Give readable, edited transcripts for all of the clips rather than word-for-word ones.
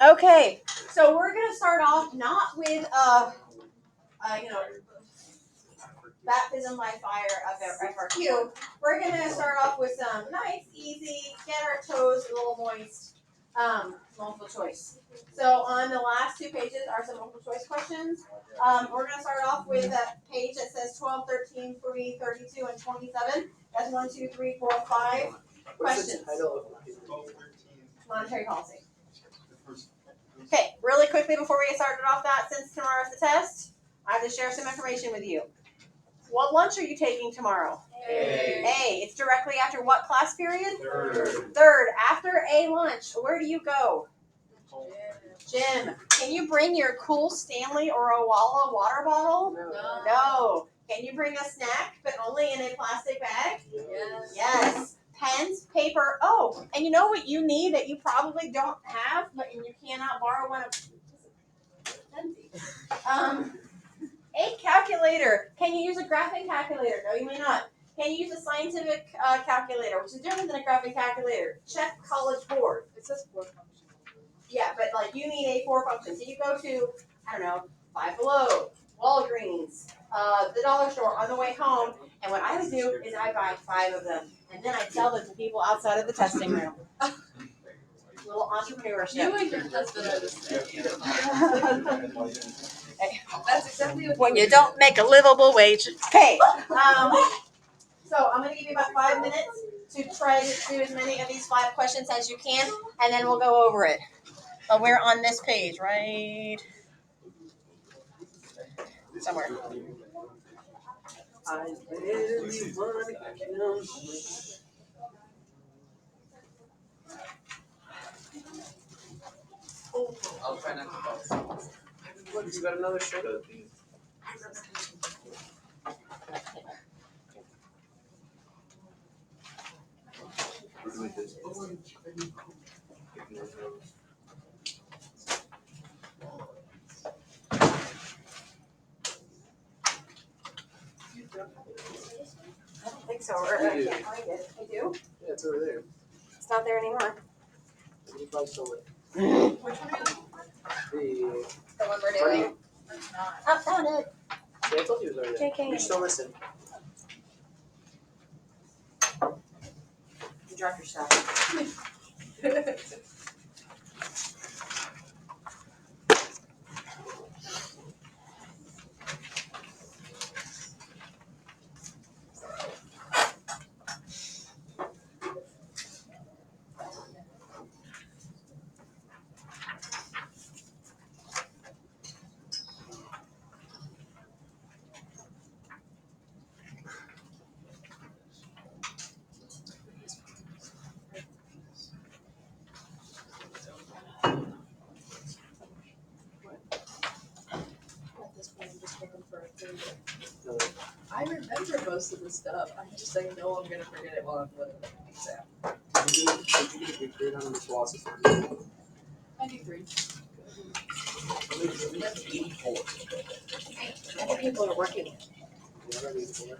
Okay, so we're gonna start off not with baptism by fire of FRQ. We're gonna start off with some nice, easy, get our toes a little moist, multiple choice. So on the last 2 pages are some multiple choice questions. We're gonna start off with a page that says 12, 13, 3, 32, and 27. That's 1, 2, 3, 4, 5 questions. Monetary policy. Okay, really quickly before we get started off that, since tomorrow's the test, I have to share some information with you. What lunch are you taking tomorrow? A. It's directly after what class period? Third. After A lunch, where do you go? Gym. Can you bring your Cool Stanley or Owala water bottle? No. Can you bring a snack, but only in a plastic bag? Yes. Pens, paper. Oh, and you know what you need that you probably don't have, but you cannot borrow one of. A calculator. Can you use a graphic calculator? No, you may not. Can you use a scientific calculator, which is different than a graphic calculator? Check College Board. It says 4 functions. Yeah, but like you need a 4 function. So you go to, I don't know, Five Below, Walgreens, the dollar store on the way home, and what I would do is I buy 5 of them, and then I sell them to people outside of the testing room. Little entrepreneurship. You and your husband are the same. That's exactly what when you don't make a livable wage. Okay. So I'm going to give you about 5 minutes to try to do as many of these 5 questions as you can, and then we'll go over it. But we're on this page, right? Somewhere. I'll try not to fall. Look, you got another shirt. I don't think so, or I can't find it. I do? Yeah, it's over there. It's not there anymore. You probably stole it. Which one are The The one we're doing. Oh, found it. See, I told you it was over there. JK. You're still missing. You dropped your stuff. I remember most of the stuff. I'm just saying, no, I'm going to forget it while I'm doing the exam. Did you get a good grade on Miss Wallace's? 93. That's 84. I think people are working. Yeah, I read it.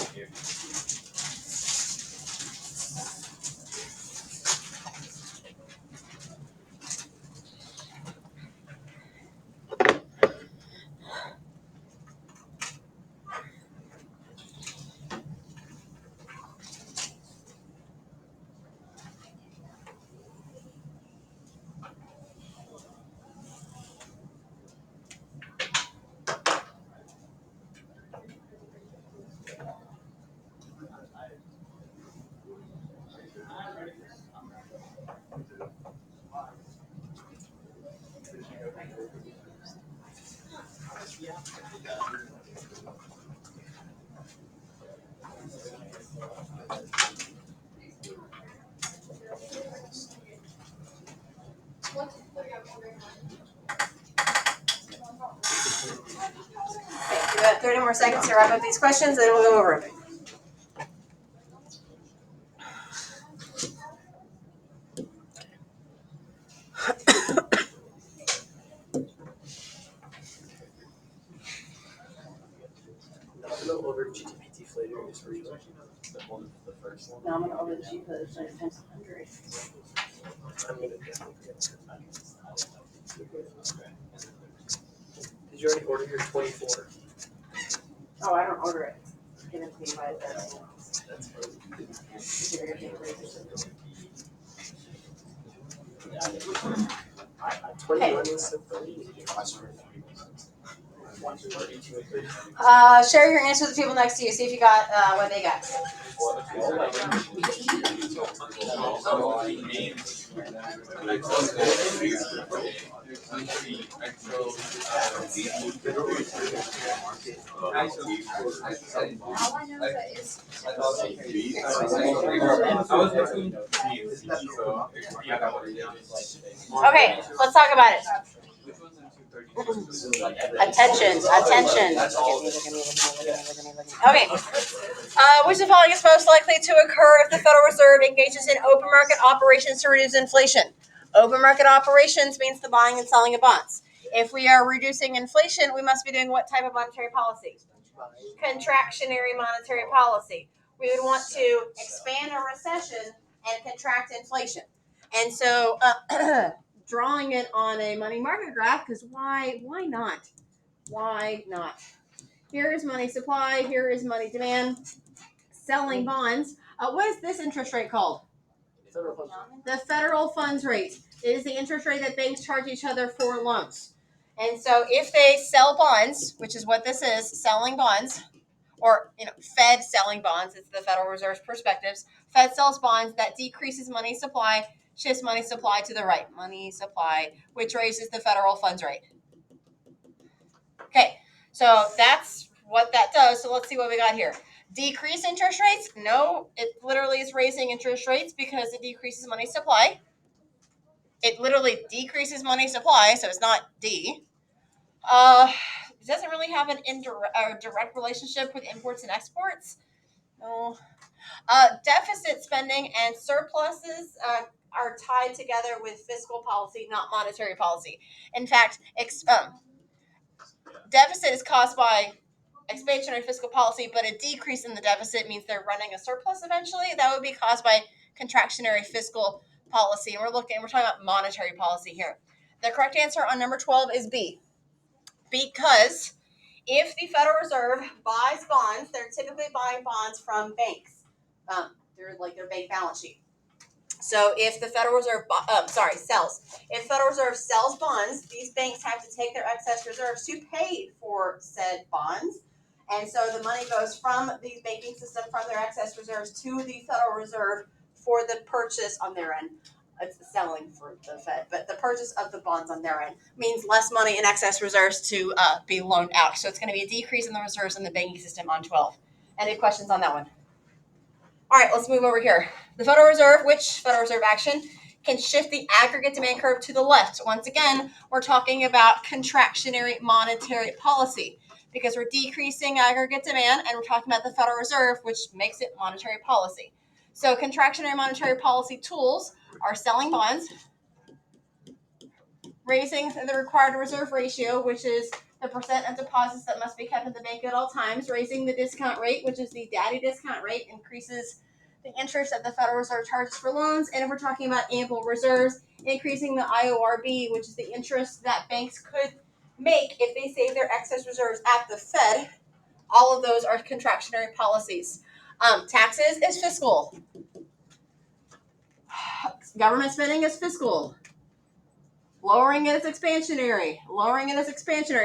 Okay, we have 30 more seconds to wrap up these questions, then we'll go over them. The first one. No, I'm gonna order the cheap because it's times 100. I'm gonna Did you already order your 24? Oh, I don't order it. It's given to me by the. That's fine. 21 was so funny. Share your answer with the people next to you. See if you got what they got. All I know is that it's Okay, let's talk about it. Attention. Okay. Which of the following is most likely to occur if the Federal Reserve engages in open market operations to reduce inflation? Open market operations means the buying and selling of bonds. If we are reducing inflation, we must be doing what type of monetary policy? Contractionary monetary policy. We would want to expand a recession and contract inflation. And so drawing it on a money market graph, because why not? Why not? Here is money supply, here is money demand. Selling bonds. What is this interest rate called? The federal funds rate. It is the interest rate that banks charge each other for loans. And so if they sell bonds, which is what this is, selling bonds, or Fed selling bonds, it's the Federal Reserve's perspectives. Fed sells bonds, that decreases money supply, shifts money supply to the right. Money supply, which raises the federal funds rate. Okay, so that's what that does. So let's see what we got here. Decrease interest rates? No, it literally is raising interest rates because it decreases money supply. It literally decreases money supply, so it's not D. It doesn't really have an direct relationship with imports and exports. No. Deficit spending and surpluses are tied together with fiscal policy, not monetary policy. In fact, deficit is caused by expansionary fiscal policy, but a decrease in the deficit means they're running a surplus eventually. That would be caused by contractionary fiscal policy. And we're talking about monetary policy here. The correct answer on number 12 is B. Because if the Federal Reserve buys bonds, they're typically buying bonds from banks. They're like their bank balance sheet. So if the Federal Reserve sells. If Federal Reserve sells bonds, these banks have to take their excess reserves to pay for said bonds. And so the money goes from the banking system, from their excess reserves to the Federal Reserve for the purchase on their end. It's the selling for the Fed, but the purchase of the bonds on their end means less money in excess reserves to be loaned out. So it's going to be a decrease in the reserves in the banking system on 12. Any questions on that one? All right, let's move over here. The Federal Reserve, which Federal Reserve action can shift the aggregate demand curve to the left? Once again, we're talking about contractionary monetary policy because we're decreasing aggregate demand and we're talking about the Federal Reserve, which makes it monetary policy. So contractionary monetary policy tools are selling bonds, raising the required reserve ratio, which is the percent of deposits that must be kept in the bank at all times, raising the discount rate, which is the daddy discount rate, increases the interest that the Federal Reserve charges for loans. And if we're talking about ample reserves, increasing the IORB, which is the interest that banks could make if they save their excess reserves at the Fed. All of those are contractionary policies. Taxes is fiscal. Government spending is fiscal. Lowering it is expansionary.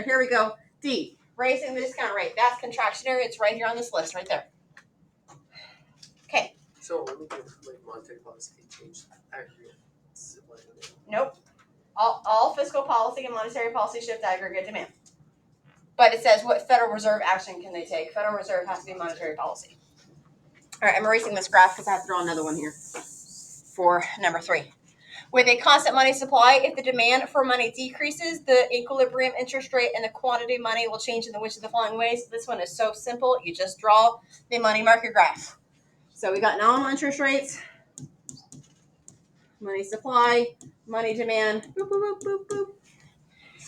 Here we go. D, raising the discount rate. That's contractionary. It's right here on this list, right there. Okay. So let me give monetary policy change aggregate. Nope. All fiscal policy and monetary policy shift aggregate demand. But it says what Federal Reserve action can they take? Federal Reserve has to be monetary policy. All right, I'm erasing this graph because I have to draw another one here for number 3. With a constant money supply, if the demand for money decreases, the equilibrium interest rate and the quantity of money will change in which of the following ways. This one is so simple. You just draw the money market graph. So we got nominal interest rates, money supply, money demand, boop, boop, boop, boop, boop.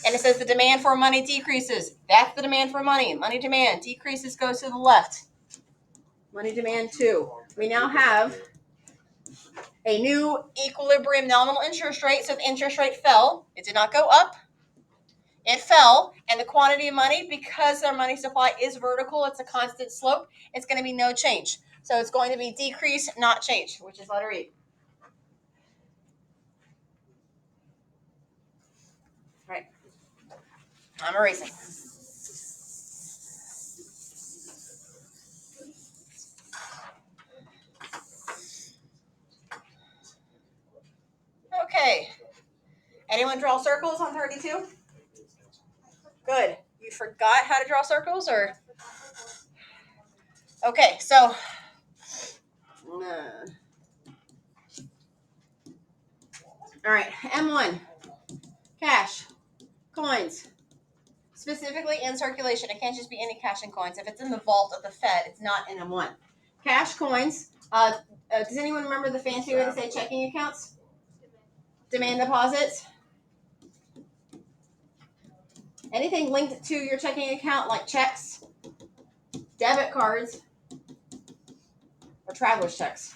And it says the demand for money decreases. That's the demand for money. Money demand decreases, goes to the left. money demand 2. We now have a new equilibrium nominal interest rate. So the interest rate fell. It did not go up. It fell. And the quantity of money, because our money supply is vertical, it's a constant slope, it's going to be no change. So it's going to be decrease, not change, which is letter E. Right. I'm erasing. Okay. Anyone draw circles on 32? Good. You forgot how to draw circles, or? Okay, so. All right, M1. Cash. Coins. Specifically in circulation. It can't just be any cash and coins. If it's in the vault of the Fed, it's not in M1. Cash, coins. Does anyone remember the fancy way to say checking accounts? Demand deposits. Anything linked to your checking account, like checks, debit cards, or traveler's checks.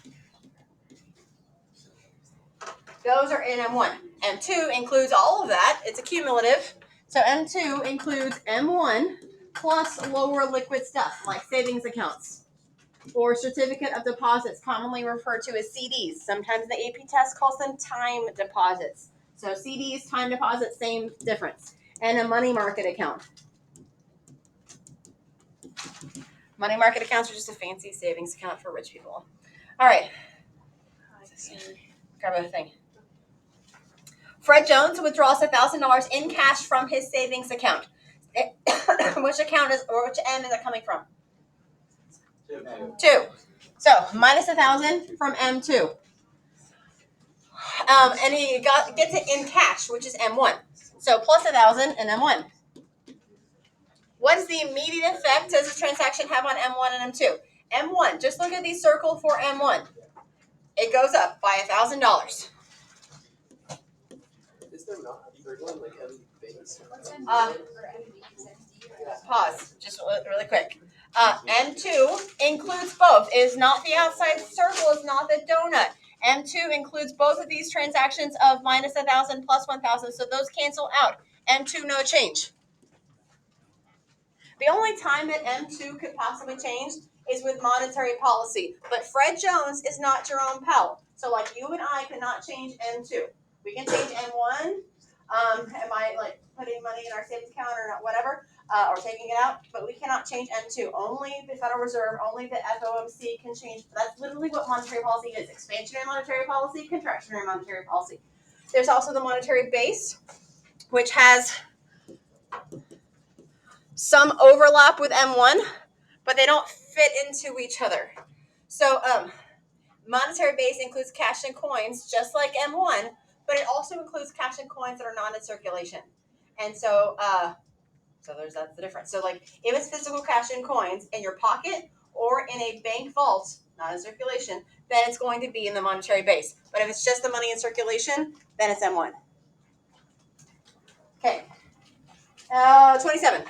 Those are in M1. M2 includes all of that. It's a cumulative. So M2 includes M1 plus lower liquid stuff, like savings accounts or certificate of deposits, commonly referred to as CDs. Sometimes the AP test calls them time deposits. So CDs, time deposits, same difference. And a money market account. Money market accounts are just a fancy savings account for rich people. All right. Grab a thing. Fred Jones withdraws $1,000 in cash from his savings account. Which account is, or which M is it coming from? 2. So minus 1,000 from M2. And he gets it in cash, which is M1. So plus 1,000 in M1. What is the immediate effect does the transaction have on M1 and M2? M1, just look at the circle for M1. It goes up by $1,000. Is there not a third one, like M base? Pause, just really quick. M2 includes both. It is not the outside circle, it's not the donut. M2 includes both of these transactions of minus 1,000 plus 1,000, so those cancel out. M2, no change. The only time that M2 could possibly change is with monetary policy. But Fred Jones is not Jerome Powell. So like you and I cannot change M2. We can change M1. Am I like putting money in our savings account or whatever, or taking it out? But we cannot change M2. Only the Federal Reserve, only the FOMC can change. That's literally what monetary policy is. Expansionary monetary policy, contractionary monetary policy. There's also the monetary base, which has some overlap with M1, but they don't fit into each other. So monetary base includes cash and coins, just like M1, but it also includes cash and coins that are not in circulation. And so that's the difference. So like if it's physical cash and coins in your pocket or in a bank vault, not in circulation, then it's going to be in the monetary base. But if it's just the money in circulation, then it's M1. Okay. 27.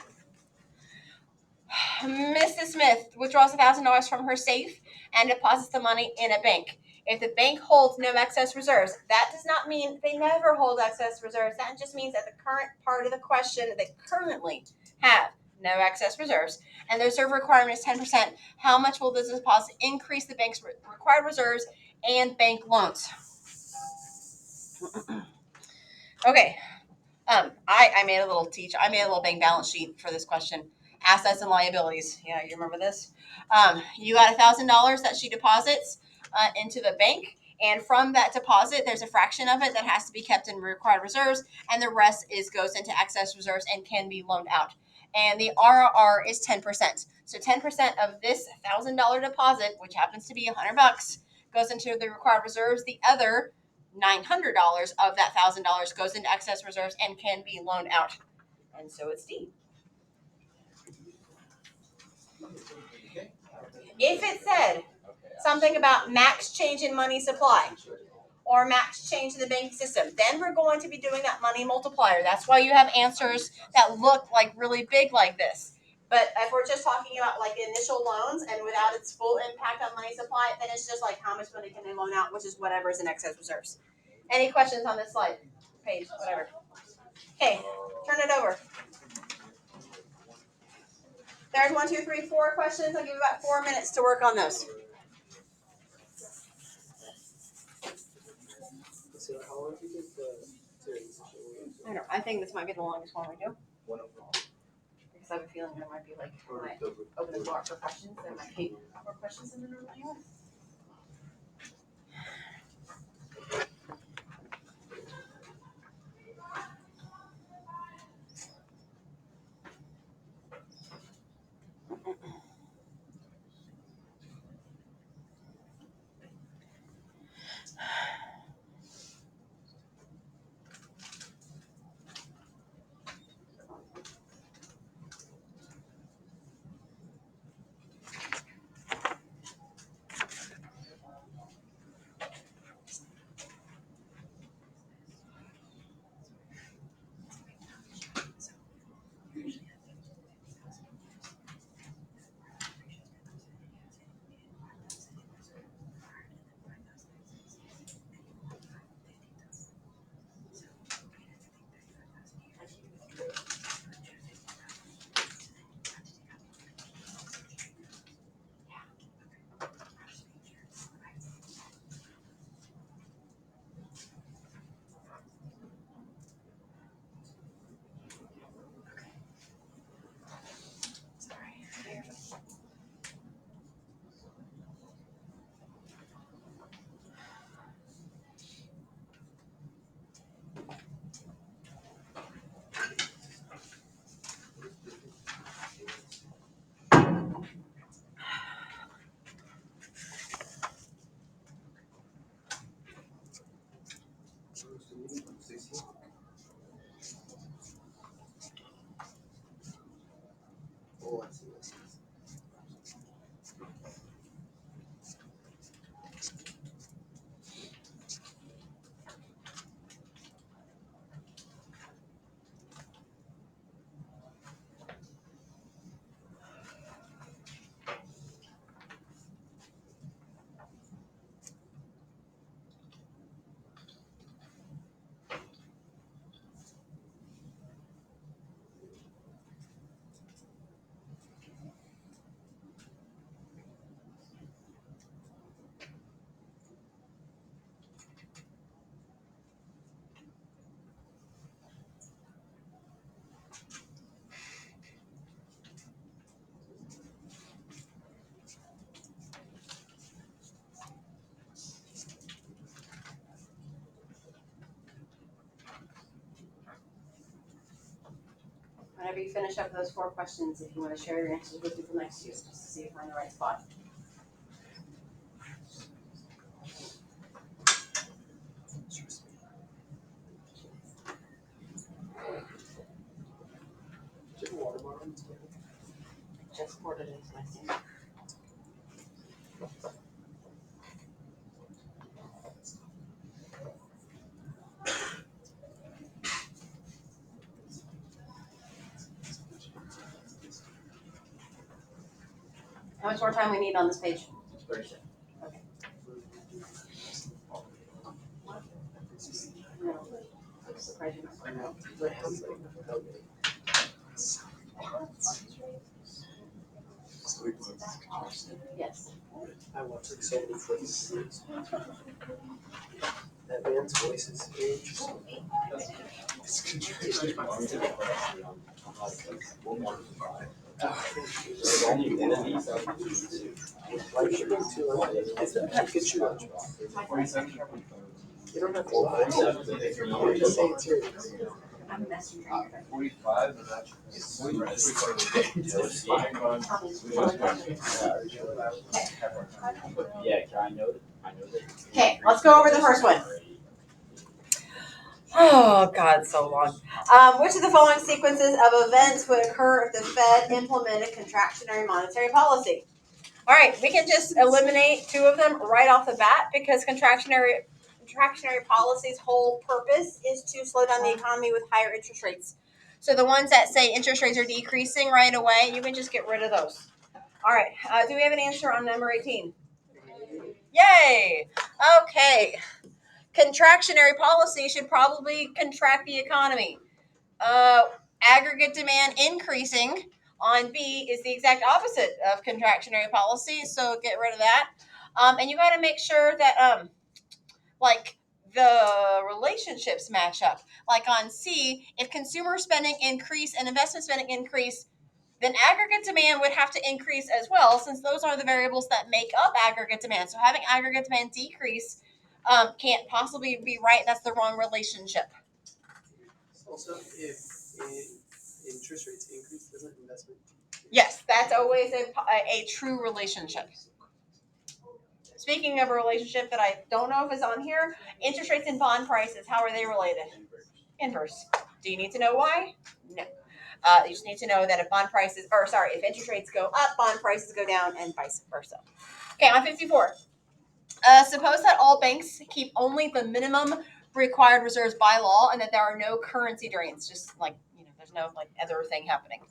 Mrs. Smith withdraws $1,000 from her safe and deposits the money in a bank. If the bank holds no excess reserves, that does not mean they never hold excess reserves. That just means that the current part of the question, they currently have no excess reserves, and the reserve requirement is 10%. How much will this deposit increase the bank's required reserves and bank loans? Okay. I made a little bank balance sheet for this question. Assets and liabilities. Yeah, you remember this? You got $1,000 that she deposits into the bank, and from that deposit, there's a fraction of it that has to be kept in required reserves, and the rest goes into excess reserves and can be loaned out. And the RRR is 10%. So 10% of this $1,000 deposit, which happens to be $100, goes into the required reserves. The other $900 of that $1,000 goes into excess reserves and can be loaned out. And so it's D. If it said something about max change in money supply or max change in the banking system, then we're going to be doing that money multiplier. That's why you have answers that look like really big like this. But if we're just talking about like initial loans and without its full impact on money supply, then it's just like how much money can they loan out, which is whatever is in excess reserves. Any questions on this slide? Page, whatever. Okay, turn it over. There's 1, 2, 3, 4 questions. I'll give you about 4 minutes to work on those. So how long do you think the series I don't know. I think this might be the longest one we do. Because I have a feeling there might be like when I open the floor for questions, there might be more questions than there normally are. Oh, I see. Whenever you finish up those 4 questions, if you want to share your answers with people next to you, just to see if we're in the right spot. Do you have a water bottle? Just poured it into my sink. How much more time we need on this page? 30 Okay. No. I'm surprised you're not. I know. My hands like help me. Yes. I watch like so many clips. That man's voice is interesting. Why should bring 2 lunch? Get your lunch box. You don't have to lie. Just say it's yours. I'm messing 45. Yeah, I know that. Okay, let's go over the first one. Oh, God, so long. Which of the following sequences of events would occur if the Fed implemented contractionary monetary policy? All right, we can just eliminate 2 of them right off the bat because contractionary policy's whole purpose is to slow down the economy with higher interest rates. So the ones that say interest rates are decreasing right away, you can just get rid of those. All right. Do we have an answer on number 18? Yay! Okay. Contractionary policy should probably contract the economy. Aggregate demand increasing on B is the exact opposite of contractionary policy, so get rid of that. And you got to make sure that like the relationships match up. Like on C, if consumer spending increase and investment spending increase, then aggregate demand would have to increase as well, since those are the variables that make up aggregate demand. So having aggregate demand decrease can't possibly be right. That's the wrong relationship. Also, if interest rates increase, doesn't investment? Yes, that's always a true relationship. Speaking of a relationship that I don't know if is on here, interest rates and bond prices, how are they related? Inverse. Do you need to know why? No. You just need to know that if interest rates go up, bond prices go down, and vice versa. Okay, on 54. Suppose that all banks keep only the minimum required reserves by law, and that there are no currency drains. Just like, there's no other thing happening.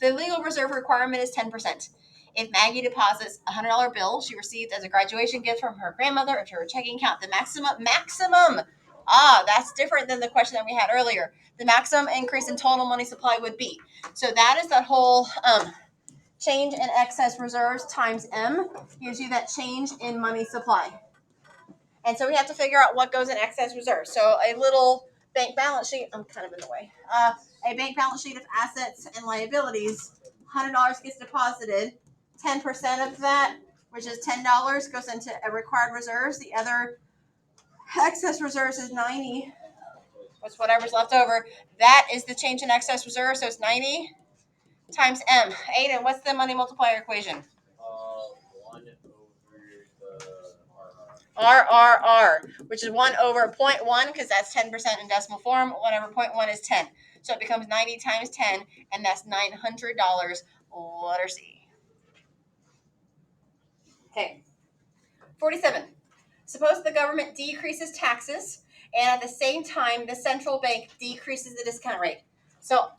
The legal reserve requirement is 10%. If Maggie deposits a $100 bill she received as a graduation gift from her grandmother into her checking account, the maximum. That's different than the question that we had earlier. The maximum increase in total money supply would be. So that is that whole change in excess reserves times M gives you that change in money supply. And so we have to figure out what goes in excess reserves. So a little bank balance sheet, I'm kind of in the way. A bank balance sheet of assets and liabilities, $100 gets deposited. 10% of that, which is $10, goes into a required reserves. The other excess reserves is 90. What's whatever's left over. That is the change in excess reserves. So it's 90 times M. Aiden, what's the money multiplier equation? 1 over the RRR, which is 1 over 0.1, because that's 10% in decimal form. Whatever 0.1 is 10. So it becomes 90 times 10, and that's $900. Letter C. Okay. 47. Suppose the government decreases taxes, and at the same time, the central bank decreases the discount rate. So,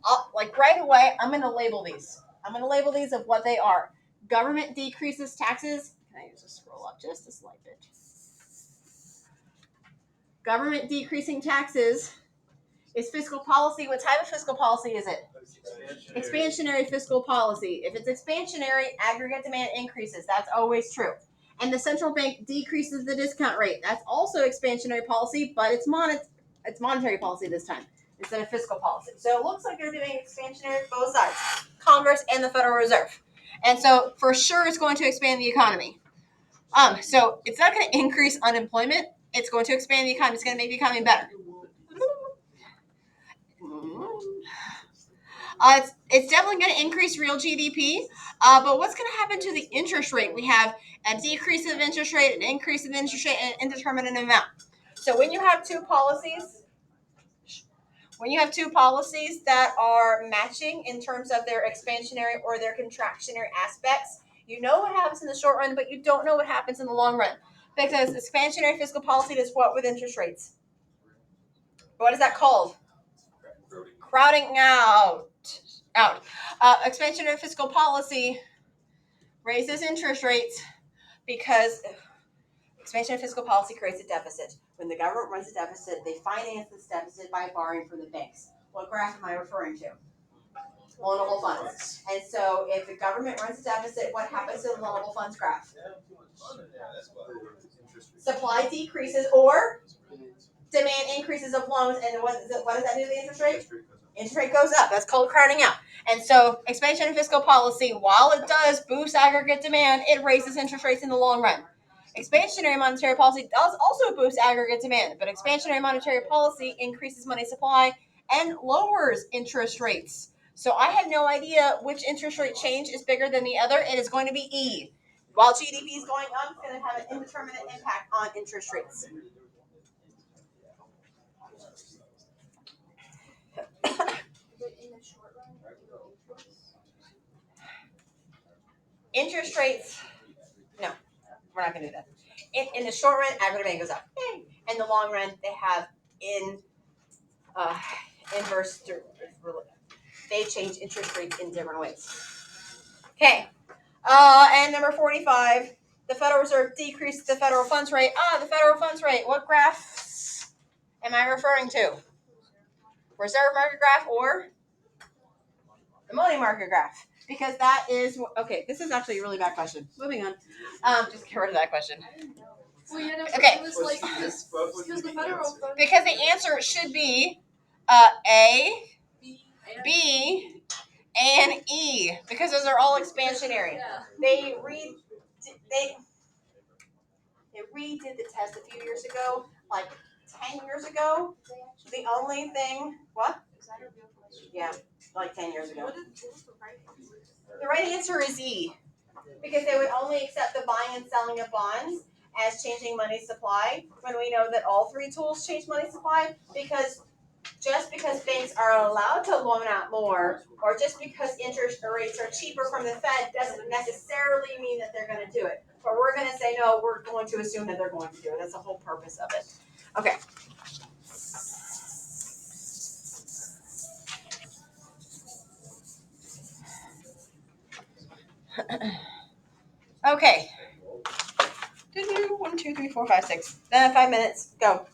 right away, I'm going to label these. I'm going to label these of what they are. Government decreases taxes. Can I just scroll up just a slight bit? Government decreasing taxes is fiscal policy. What type of fiscal policy is it? Expansionary fiscal policy. If it's expansionary, aggregate demand increases. That's always true. And the central bank decreases the discount rate. That's also expansionary policy, but it's monetary policy this time instead of fiscal policy. So it looks like they're doing expansionary both sides, Congress and the Federal Reserve. And so for sure it's going to expand the economy. So it's not going to increase unemployment. It's going to expand the economy. It's going to make the economy better. It's definitely going to increase real GDP, but what's going to happen to the interest rate? We have a decrease of interest rate, an increase of interest rate, and an indeterminate amount. So when you have two policies that are matching in terms of their expansionary or their contractionary aspects, you know what happens in the short run, but you don't know what happens in the long run. Because expansionary fiscal policy does what with interest rates? What is that called? Crowding out. Expansionary fiscal policy raises interest rates because expansionary fiscal policy creates a deficit. When the government runs a deficit, they finance this deficit by borrowing from the banks. What graph am I referring to? Loanable funds. And so if the government runs a deficit, what happens to the loanable funds graph? Supply decreases or demand increases of loans, and what does that do to the interest rate? Interest rate goes up. That's called crowding out. And so expansionary fiscal policy, while it does boost aggregate demand, it raises interest rates in the long run. Expansionary monetary policy does also boost aggregate demand, but expansionary monetary policy increases money supply and lowers interest rates. So I have no idea which interest rate change is bigger than the other. It is going to be E. While GDP is going up, it's going to have an indeterminate impact on interest rates. Interest rates, no, we're not going to do that. In the short run, aggregate demand goes up. In the long run, they have inverse. They change interest rates in different ways. Okay. And number 45, the Federal Reserve decreased the federal funds rate. The federal funds rate. What graph am I referring to? Reserve market graph or the money market graph? Because that is okay. This is actually a really bad question. Moving on. Just get rid of that question. Well, you know, Okay. it was like this because the federal funds. Because the answer should be A, B, and E. Because those are all expansionary. Yeah. They redid the test a few years ago, like 10 years ago. The only thing, what? Yeah, like 10 years ago. The right answer is E, because they would only accept the buying and selling of bonds as changing money supply, when we know that all three tools change money supply, because just because banks are allowed to loan out more, or just because interest rates are cheaper from the Fed, doesn't necessarily mean that they're going to do it. But we're going to say, no, we're going to assume that they're going to do it. That's the whole purpose of it. Okay. Okay. 1, 2, 3, 4, 5, 6. 5 minutes. Go.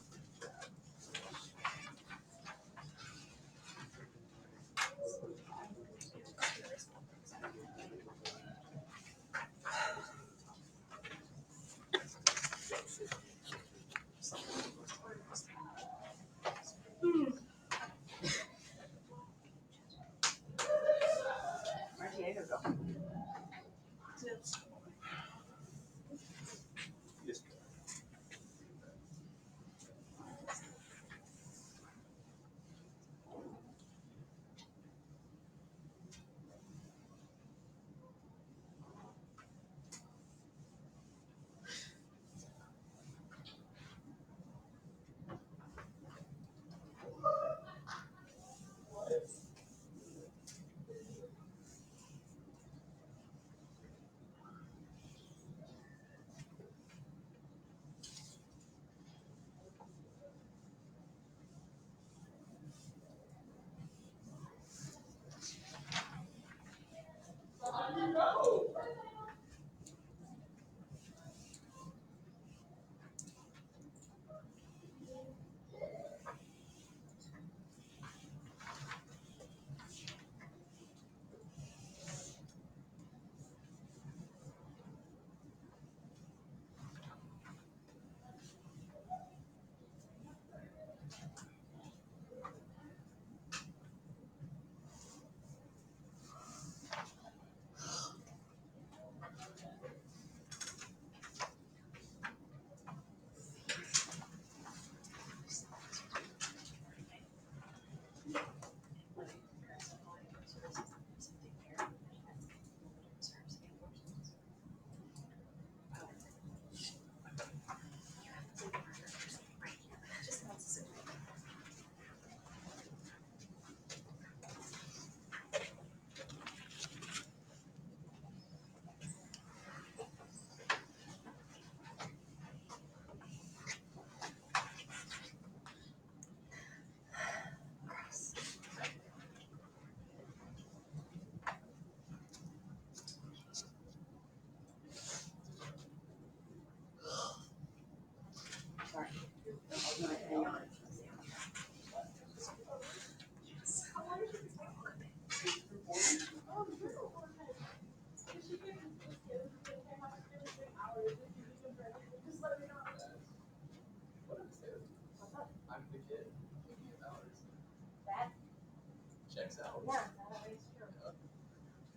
Checks out. Yeah,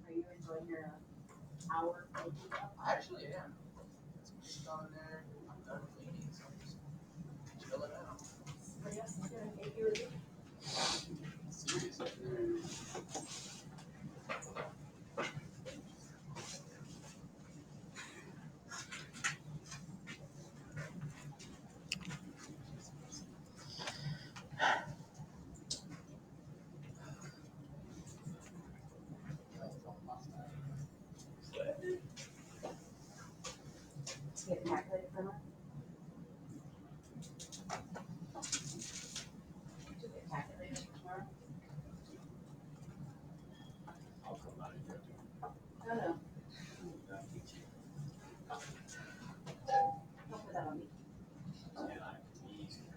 are you enjoying your hour? I actually am. It's just on there. I'm done cleaning, so I'm just chilling out. Seriously.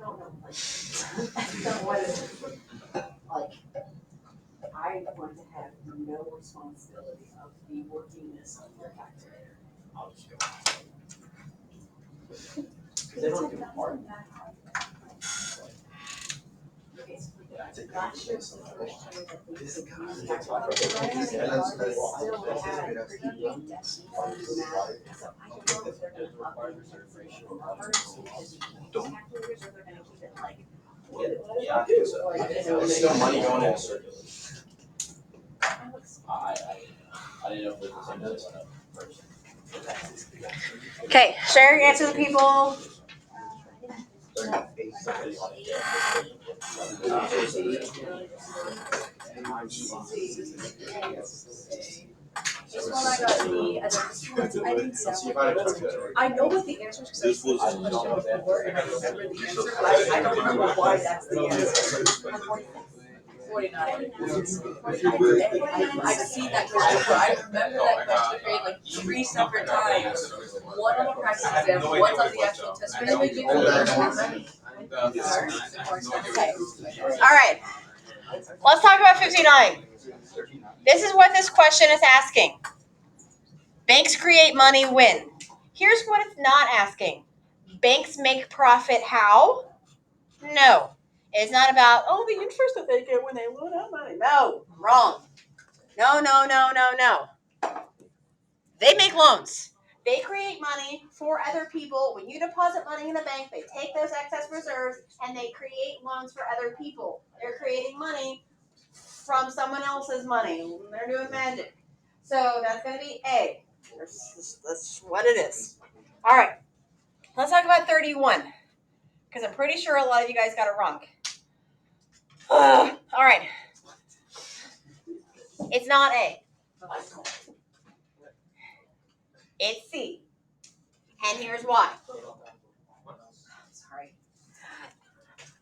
don't know, like, don't want to, like, I want to have no responsibility of the workingness of your calculator. I'll just go. They don't do hard. Last year's the first year that we This could is kind of- use calculators. Yeah, that's- They that's- still that's- had that's- pretty in-depth math, so I don't know if they're gonna up the reservation numbers because you can use calculators or they're gonna keep it like. Yeah, I think so. There's still money going in circulation. I didn't know if it was the same as went up first. Okay, share your answer to the people. This one I got B, and then this one I didn't know. I know what the answer is because I This was- asked the question before and I remember the answer, but I don't remember why that's the answer. 49. I've seen that question before. I remember that question grade like 3 separate times. One on the practice exam, one's on the actual test. But then we get Okay. All right. Let's talk about 59. This is what this question is asking. Banks create money when? Here's what it's not asking. Banks make profit how? No. It's not about, oh, the interest that they get when they loan out money. No, wrong. No. They make loans. They create money for other people. When you deposit money in the bank, they take those excess reserves and they create loans for other people. They're creating money from someone else's money. They're doing magic. So that's going to be A. That's what it is. All right. Let's talk about 31. Because I'm pretty sure a lot of you guys got it wrong. All right. It's not A. It's C. And here's why. Sorry.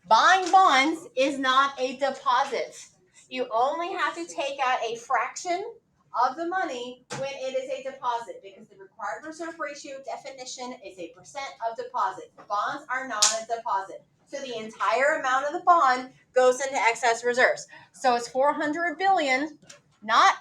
Buying bonds is not a deposit. You only have to take out a fraction of the money when it is a deposit because the required reserve ratio definition is a percent of deposit. Bonds are not a deposit. So the entire amount of the bond goes into excess reserves. So it's $400 billion, not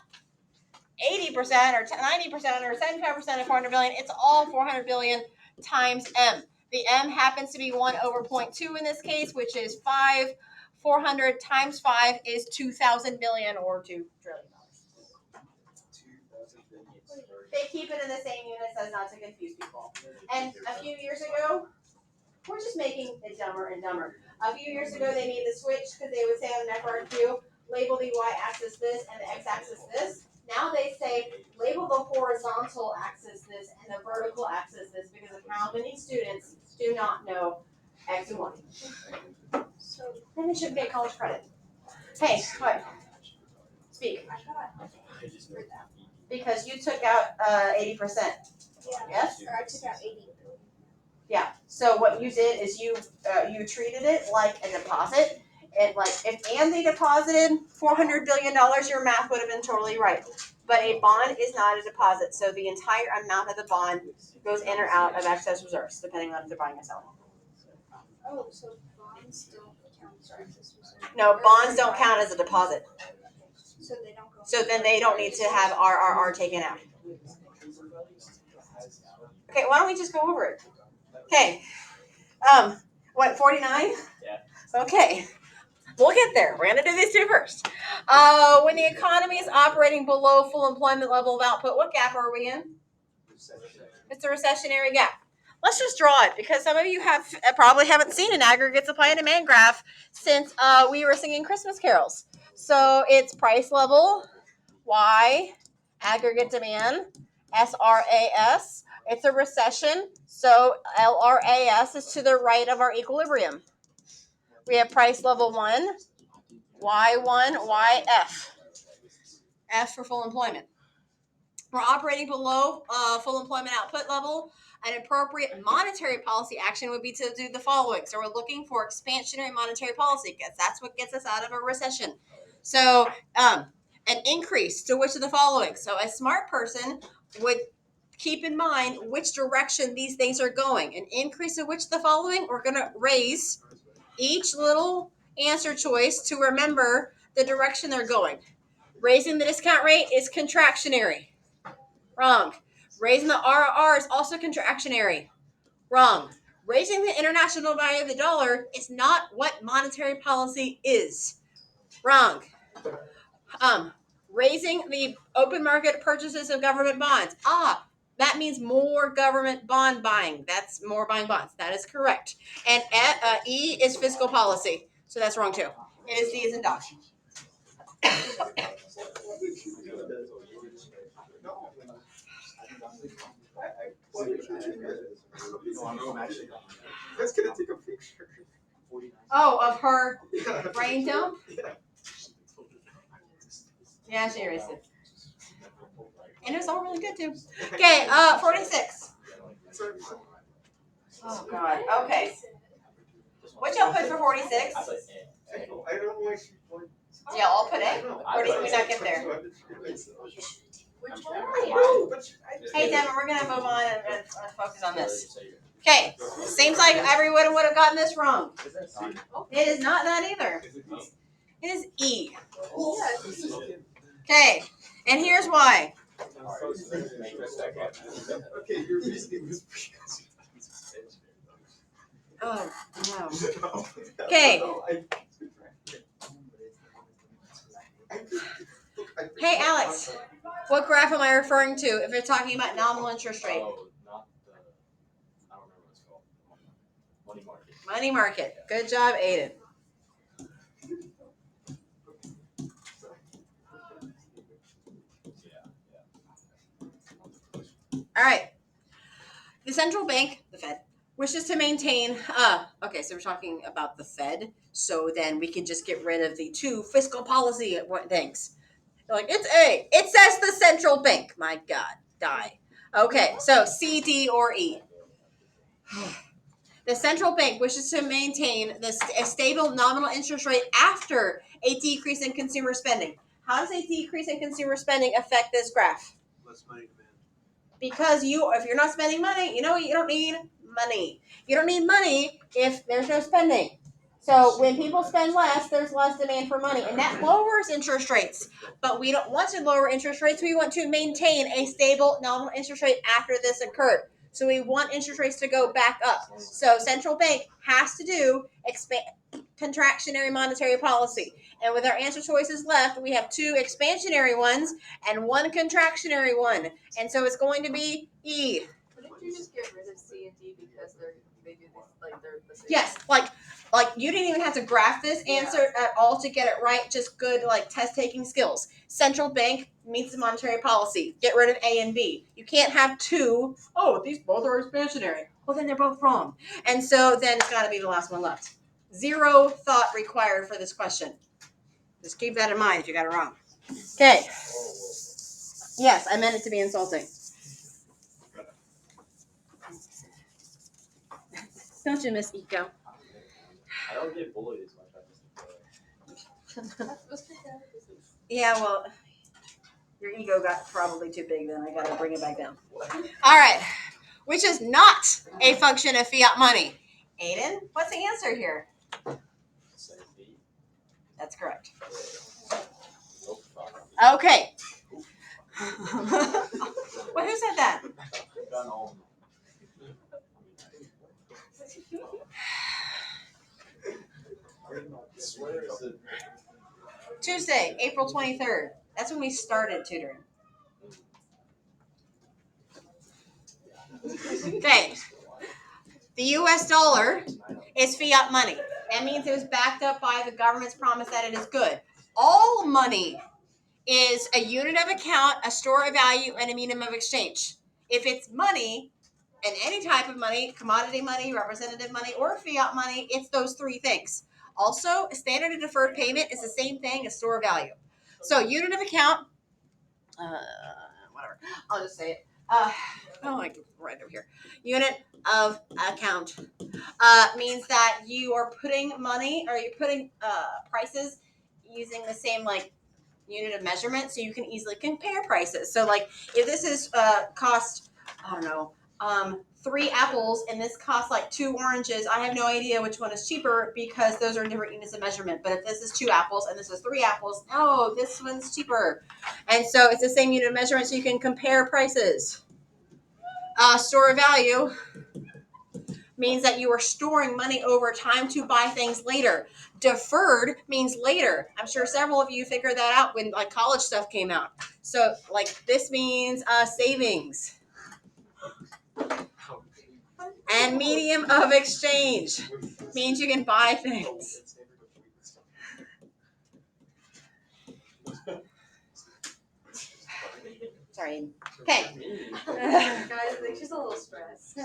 80% or 90% or 75% of $400 billion. It's all $400 billion times M. The M happens to be 1 over 0.2 in this case, which is 5. 400 times 5 is 2,000 million or $2 trillion. They keep it in the same units as not to confuse people. And a few years ago, we're just making it dumber and dumber. A few years ago, they made the switch because they would say on an FRQ, label the y-axis this and the x-axis this. Now they say label the horizontal axis this and the vertical axis this because of how many students do not know X and Y. So then it should be a college credit. Hey, what? Speak. Because you took out 80%. Yes? Or I took out 80. Yeah. So what you did is you treated it like a deposit. It like if Andy deposited $400 billion, your math would have been totally right. But a bond is not a deposit, so the entire amount of the bond goes in or out of excess reserves, depending on if they're buying or selling. Oh, so bonds don't count as excess reserve. No, bonds don't count as a deposit. So they don't go. So then they don't need to have RRR taken out. Okay, why don't we just go over it? Okay. What, 49? Yeah. Okay. We'll get there. We're going to do these two first. When the economy is operating below full employment level of output, what gap are we in? It's a recessionary gap. Let's just draw it because some of you have probably haven't seen an aggregate supply and demand graph since we were singing Christmas carols. So it's price level, Y, aggregate demand, SRAS. It's a recession, so LRAS is to the right of our equilibrium. We have price level 1, Y1, YF. F for full employment. We're operating below full employment output level. An appropriate monetary policy action would be to do the following. So we're looking for expansionary monetary policy because that's what gets us out of a recession. So an increase to which of the following. So a smart person would keep in mind which direction these things are going. An increase of which of the following, we're going to raise each little answer choice to remember the direction they're going. Raising the discount rate is contractionary. Wrong. Raising the RRR is also contractionary. Wrong. Raising the international value of the dollar is not what monetary policy is. Wrong. Raising the open market purchases of government bonds. That means more government bond buying. That's more buying bonds. That is correct. And E is fiscal policy. So that's wrong too. It is D as in dog. Let's get to take a picture. Oh, of her brain dump? Yeah. Yeah, she erased it. And it was all really good too. Okay, 46. Oh God. Okay. What y'all put for 46? I don't know why she put. Yeah, I'll put A. Or did we not get there? Which one? Hey, Devin, we're gonna move on and focus on this. Okay. Seems like everyone would have gotten this wrong. It is not that either. It is E. Okay. And here's why. Okay, your reasoning was Oh no. Okay. Hey, Alex. What graph am I referring to if you're talking about nominal interest rate? Oh, not the, I don't remember what it's called. Money market. Money market. Good job, Aiden. All right. The central bank, the Fed, wishes to maintain, okay, so we're talking about the Fed, so then we can just get rid of the two fiscal policy things. They're like, it's A. It says the central bank. My God, die. Okay, so C, D, or E. The central bank wishes to maintain a stable nominal interest rate after a decrease in consumer spending. How does a decrease in consumer spending affect this graph? less money demand. Because if you're not spending money, you don't need money. You don't need money if there's no spending. So when people spend less, there's less demand for money, and that lowers interest rates. But we don't want to lower interest rates. We want to maintain a stable nominal interest rate after this occurred. So we want interest rates to go back up. So central bank has to do contractionary monetary policy. And with our answer choices left, we have 2 expansionary ones and 1 contractionary one. And so it's going to be E. Couldn't you just get rid of C and D because they do this, like they're the same? Yes, like you didn't even have to graph this answer at all to get it right. Just good test taking skills. Central bank meets the monetary policy. Get rid of A and B. You can't have 2. Oh, these both are expansionary. Well, then they're both wrong. And so then it's got to be the last one left. 0 thought required for this question. Just keep that in mind if you got it wrong. Okay. Yes, I meant it to be insulting. Don't you miss Eco? I don't get bullied as much. Yeah, well, your ego got probably too big then. I got to bring it back down. All right. Which is not a function of fiat money. Aiden, what's the answer here? That's correct. Okay. Well, who said that? Tuesday, April 23rd. That's when we started tutoring. Okay. The US dollar is fiat money. That means it was backed up by the government's promise that it is good. All money is a unit of account, a store of value, and a medium of exchange. If it's money, and any type of money, commodity money, representative money, or fiat money, it's those 3 things. Also, a standard and deferred payment is the same thing as store of value. So unit of account, whatever, I'll just say it. I can write over here. Unit of account means that you are putting money, or you're putting prices using the same unit of measurement, so you can easily compare prices. So if this is cost, I don't know, 3 apples and this costs like 2 oranges, I have no idea which one is cheaper because those are different units of measurement. But if this is 2 apples and this is 3 apples, no, this one's cheaper. And so it's the same unit of measurement, so you can compare prices. Store value means that you are storing money over time to buy things later. Deferred means later. I'm sure several of you figured that out when like college stuff came out. So like this means savings. And medium of exchange means you can buy things. Sorry. Okay. Guys, I think she's a little stressed.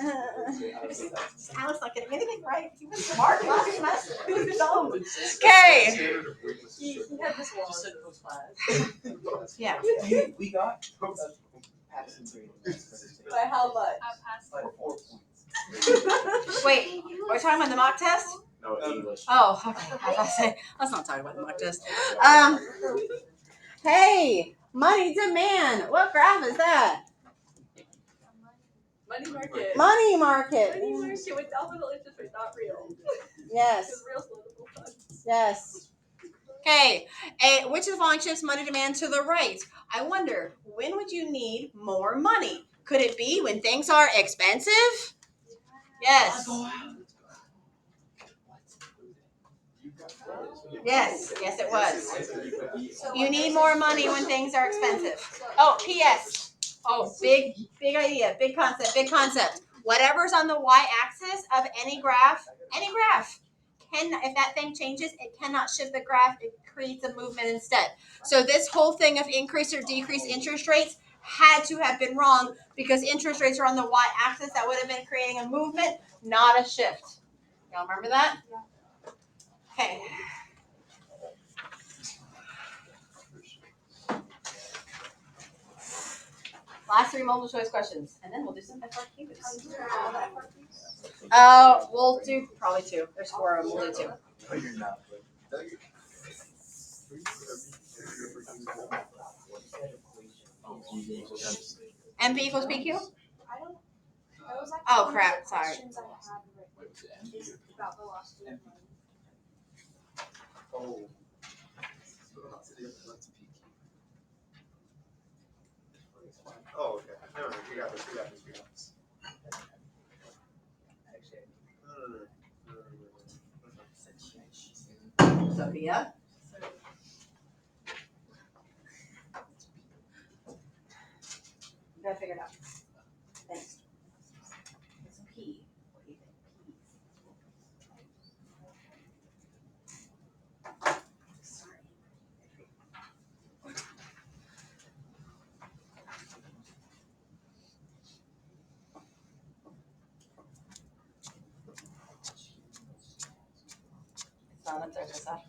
Alice not getting anything right. He was smart last semester. He was dumb. Okay. He had this wall in class. Yeah. We got passing grade. By how much? By 4 points. Wait, are we talking about the mock test? No, English. Oh, okay. I was about to say, let's not talk about the mock test. Hey, money demand. What graph is that? Money market. Money market. Money market with nominal interest rate, not real. Yes. Because real floatable funds. Yes. Okay. Which of the following shifts money demand to the right? I wonder, when would you need more money? Could it be when things are expensive? Yes. Yes. Yes, it was. You need more money when things are expensive. Oh, P.S. Oh, big idea, big concept. Whatever's on the y-axis of any graph, if that thing changes, it cannot shift the graph. It creates a movement instead. So this whole thing of increase or decrease interest rates had to have been wrong because interest rates are on the y-axis. That would have been creating a movement, not a shift. Y'all remember that? Okay. Last 3 multiple choice questions, and then we'll do some FRQs. We'll do probably 2. There's 4 of them. We'll do 2. No, you're not. MP equals PQ? I don't. That was like Oh, one of crap, the sorry. questions I had written is about velocity of money. Oh. Oh, okay. No, we got this. Sophia? You gotta figure it out. Thanks. It's a P. What do you think? P. Sorry. It's not up there, Tessa.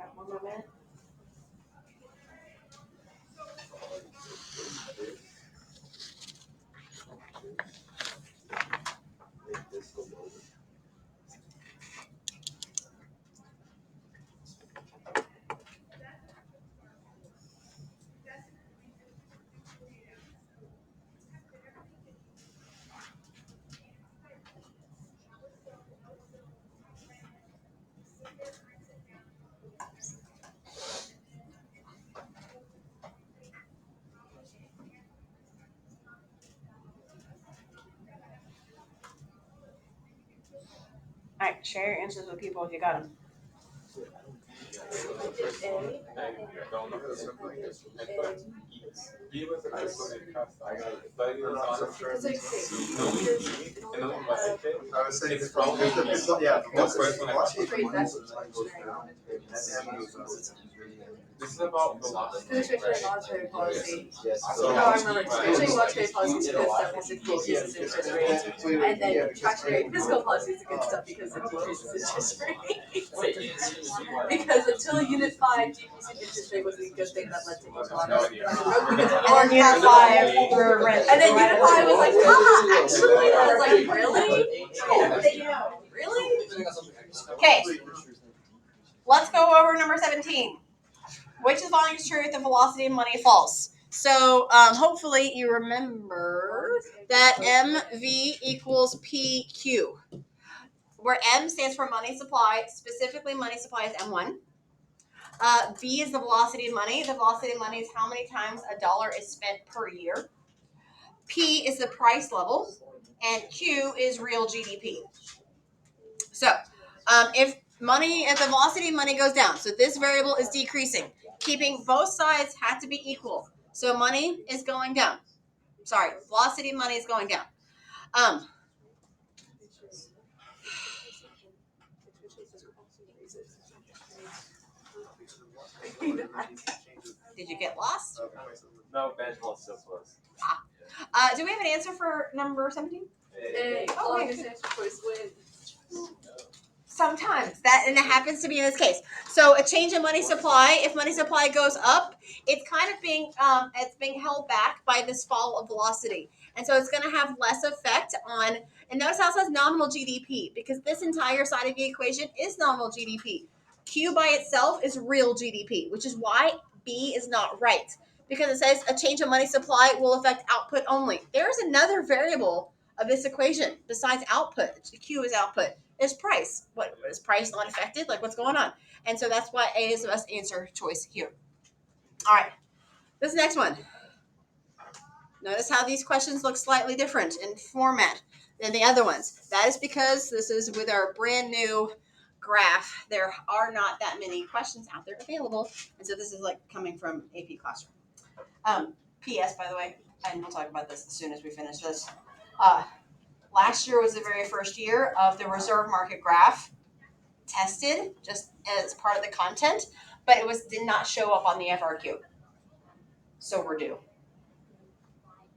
got one more minute. All right, share your answers with people if you got them. I was saying it's probably yeah. This is about velocity. Constricting monetary policy. So- No, I remember constricting monetary policy is good stuff because it decreases interest rates. And then contractionary fiscal policy is good stuff because it decreases interest rates. Because until Unit 5, decreasing interest rate was a good thing that led to economic. And then Unit 5, we're rent. And then Unit 5 was like, haha, actually? I was like, really? Really? Okay, let's go over number 17. Which of the following is true if the velocity of money false? So hopefully you remember that MV equals PQ, where M stands for money supply. Specifically, money supply is M1. V is the velocity of money. The velocity of money is how many times a dollar is spent per year. P is the price level, and Q is real GDP. So if the velocity of money goes down, so this variable is decreasing, keeping both sides have to be equal. So money is going down. Sorry, velocity of money is going down. Did you get lost? No, Benjamin still close. Do we have an answer for number 17? Hey, Oh, wait. longest answer choice wins. Sometimes that, and it happens to be in this case. So a change in money supply, if money supply goes up, it's kind of being held back by this fall of velocity, and so it's going to have less effect on. And notice how it says nominal GDP, because this entire side of the equation is nominal GDP. Q by itself is real GDP, which is why B is not right, because it says a change in money supply will affect output only. There is another variable of this equation besides output. Q is output. Is price. What is price not affected? Like, what's going on? And so that's why A is the best answer choice here. All right, this next one. Notice how these questions look slightly different in format than the other ones. That is because this is with our brand new graph. There are not that many questions out there available, and so this is like coming from AP Classroom. P.S. by the way, and we'll talk about this as soon as we finish this. Last year was the very first year of the reserve market graph tested just as part of the content, but it did not show up on the FRQ. So we're due.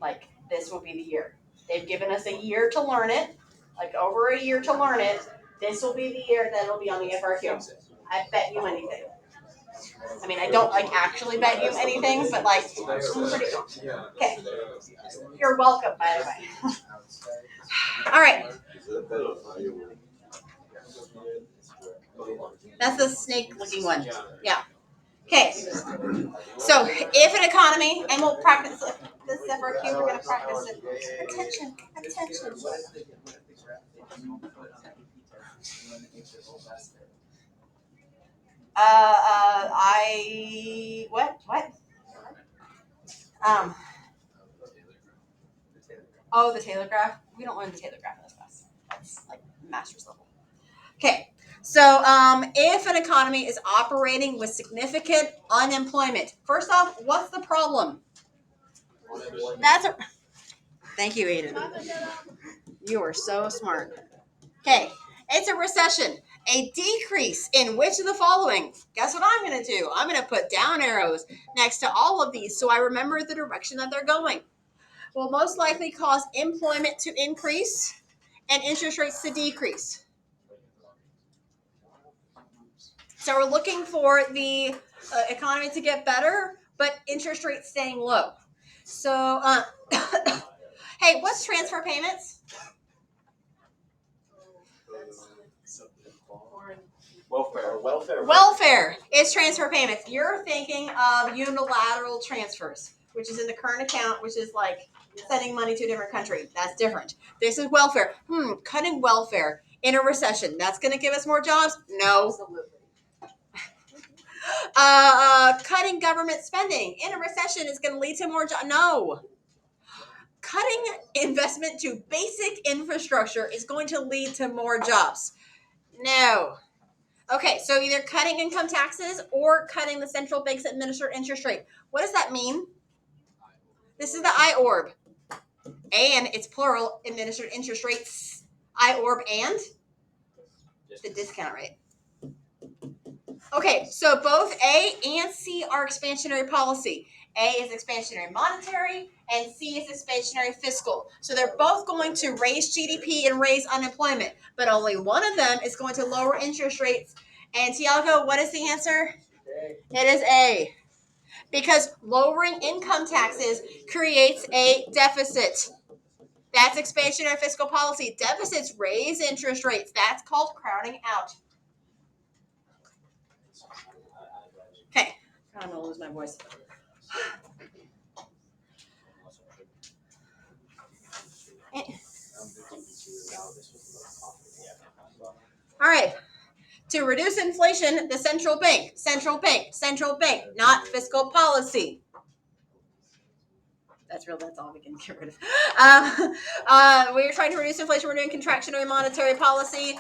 Like, this will be the year. They've given us a year to learn it, like over a year to learn it. This will be the year that it'll be on the FRQ. I bet you anything. I mean, I don't actually bet you anything, but I'm pretty sure. Okay. You're welcome, by the way. All right. That's the snake-looking one. Yeah. Okay. So, if an economy, and we'll practice this FRQ, we're going to practice it. Attention. The Taylor graph. We don't learn the Taylor graph in this class. That's like master's level. Okay. So, if an economy is operating with significant unemployment, first off, what's the problem? Thank you, Aiden. You are so smart. Okay. It's a recession. A decrease in which of the following? Guess what I'm going to do? I'm going to put down arrows next to all of these so I remember the direction that they're going. Will most likely cause employment to increase and interest rates to decrease. So we're looking for the economy to get better, but interest rates staying low. So, hey, what's transfer payments? Welfare. Welfare is transfer payments. You're thinking of unilateral transfers, which is in the current account, which is like sending money to a different country. That's different. This is welfare. Cutting welfare in a recession. That's going to give us more jobs? No. Absolutely. Cutting government spending in a recession is going to lead to more jobs? No. Cutting investment to basic infrastructure is going to lead to more jobs? No. Okay, so either cutting income taxes or cutting the central bank's administered interest rate. What does that mean? This is the IORB. And it's plural, administered interest rates. IORB and the discount rate. Okay, so both A and C are expansionary policy. A is expansionary monetary, and C is expansionary fiscal. So they're both going to raise GDP and raise unemployment, but only one of them is going to lower interest rates. And Tiago, what is the answer? It is A. Because lowering income taxes creates a deficit. That's expansionary fiscal policy. Deficits raise interest rates. That's called crowding out. Okay, I'm gonna lose my voice. All right. To reduce inflation, the central bank, not fiscal policy. That's all we can get rid of. We're trying to reduce inflation. We're doing contractionary monetary policy.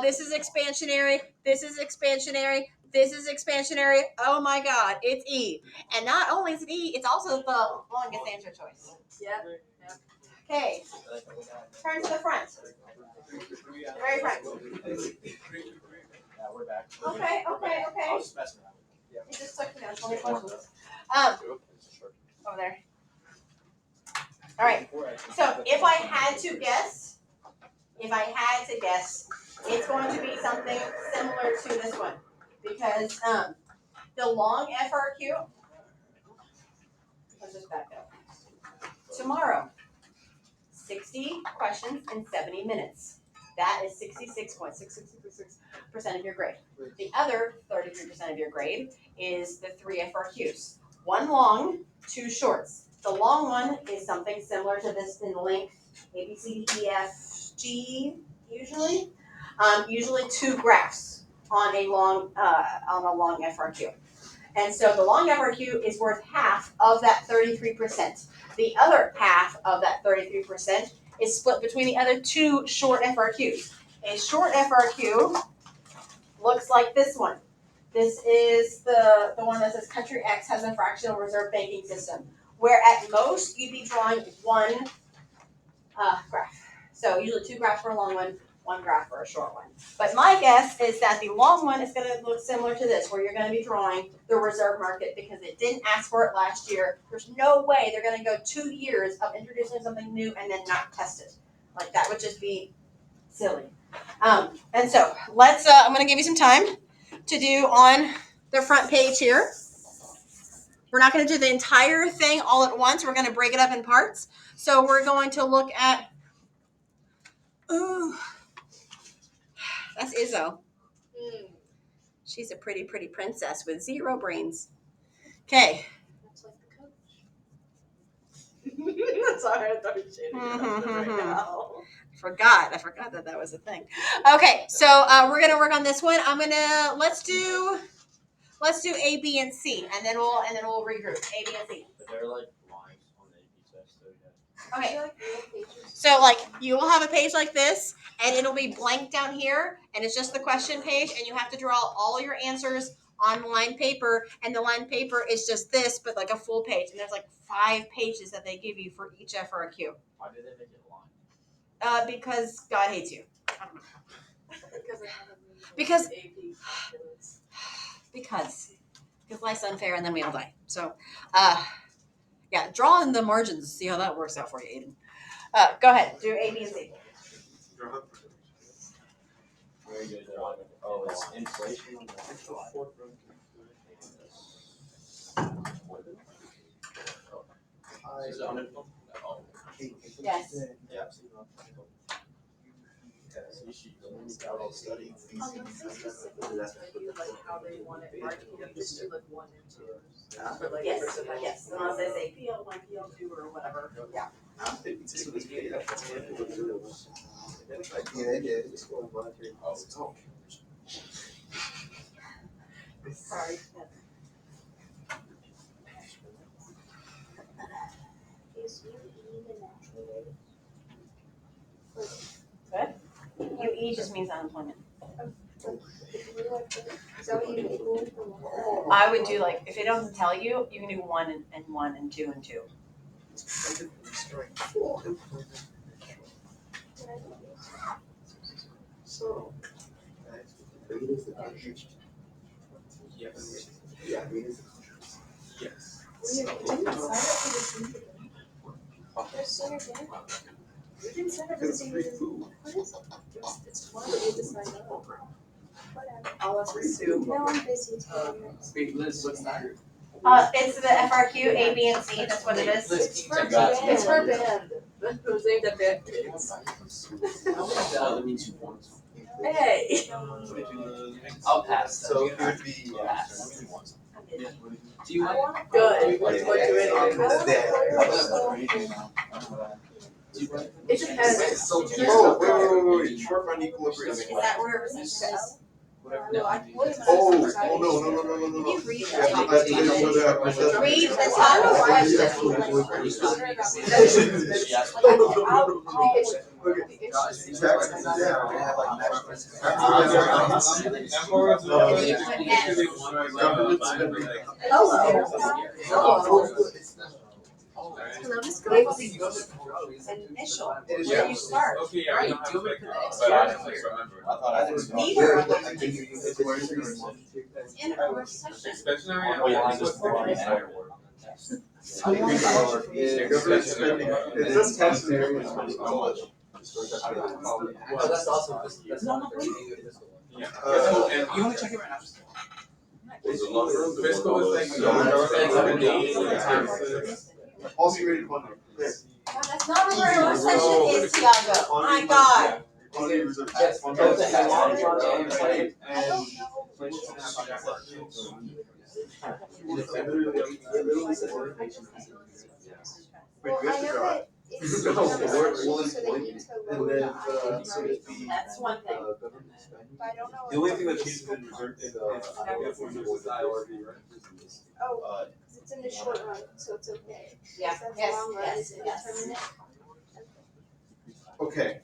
This is expansionary. This is expansionary. This is expansionary. Oh my God, it's E. And not only is it E, it's also the longest answer choice. Yep. Okay, turn to the front. The very front. Yeah, we're back. Okay. I was just messing around. You just took 20 questions. Over there. All right. So if I had to guess, it's going to be something similar to this one, because the long FRQ. Let's just back up. Tomorrow, 60 questions in 70 minutes. That is 66.66% of your grade. The other 33% of your grade is the 3 FRQs. 1 long, 2 shorts. The long one is something similar to this in length, A, B, C, D, E, F, G, usually. Usually 2 graphs on a long FRQ. And so the long FRQ is worth half of that 33%. The other half of that 33% is split between the other 2 short FRQs. A short FRQ looks like this one. This is the one that says country X has a fractional reserve banking system, where at most you'd be drawing 1 graph. So usually 2 graphs for a long one, 1 graph for a short one. But my guess is that the long one is going to look similar to this, where you're going to be drawing the reserve market because it didn't ask for it last year. There's no way they're going to go 2 years of introducing something new and then not test it. Like, that would just be silly. And so let's, I'm going to give you some time to do on the front page here. We're not going to do the entire thing all at once. We're going to break it up in parts. So we're going to look at, ooh, that's Izzo. She's a pretty, pretty princess with 0 brains. Okay. That's like the coach. Sorry, I thought you shaded right now. I forgot that was a thing. Okay, so we're gonna work on this one. Let's do A, B, and C, and then we'll regroup A, B, and C. But they're like lines on the AP test, so yeah. Okay. So like you will have a page like this, and it'll be blank down here, and it's just the question page, and you have to draw all your answers on lined paper, and the lined paper is just this, but like a full page, and there's like 5 pages that they give you for each FRQ. Why did they make it a line? Because God hates you. Because Because life's unfair, and then we all die. So, yeah, draw in the margins. See how that works out for you, Aiden. Go ahead, do A, B, and C. Very good. Oh, it's inflation. Is it unemployment? Oh. Yes. Yeah. Study. Like how they want it marked, you know, just do like 1 and 2. For like Yes, person that- yes, unless they say PL1, PL2 or whatever. Yeah. Sorry. Is UE the natural rate? UE just means unemployment. Is that what you do? I would do like, if it doesn't tell you, you can do 1 and 1 and 2 and 2. So. Yes. Yeah. Yes. We didn't sign up for the senior dinner. There's senior dinner. We didn't sign up for the senior dinner. What is it? It's tomorrow, but we have to sign up. Whatever. I'll ask Sue. No, I'm busy today. Wait, Liz, what's that? It's the FRQ, A, B, and C, that's what it is. Liz, It's can you for take that? band. It's for band. It was named at band kids. That means 2 points. Hey. I'll pass. So it would be. Pass. Do you I want? want Good. Let's go do it. I want Do you want? It depends. Oh, wait. Short run equilibrium. Is that where recession is? Oh, no. Can you read Yeah, that? that's the Read the top initial, where you start. Okay, yeah, Right. deal breaker. But I didn't remember. I thought I didn't. Neither of them in a recession. Expansionary and Oh, yeah, I always just with forgot the that word. Yeah, government spending, it says taxes and revenues from how much? Well, that's also that's not yeah. And You want to check it right now? Fiscal is like taxes. Also rated funding. That's not where a recession is, Tiago. My God. Quantity reserve. Yes. Well, I know that it's so they need to lower the IRS rate, That's one thing. but I don't know. The only if thing that it's changes fiscal in reserve is, Oh, because it's in the short run, so it's okay. Yeah, Since the yes, long run yes, is yes. indeterminate. Okay.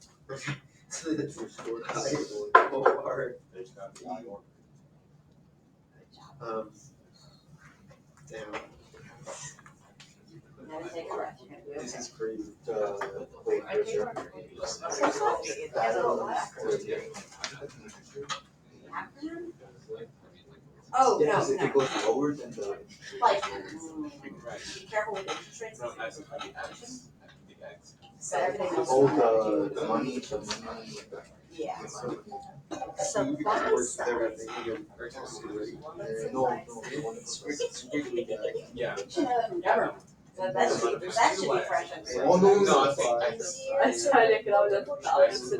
Damn. Never take a breath. You're gonna be This okay. is crazy. Wait, reserve. Oh, no, Yes, if no. it goes lower than the. Like, be careful with interest rates. No, that's like X. So everything else. Oh, the money. Yeah. So we can work with everything. No. Yeah. Never. That should be fresh. Oh, no. I tried economics.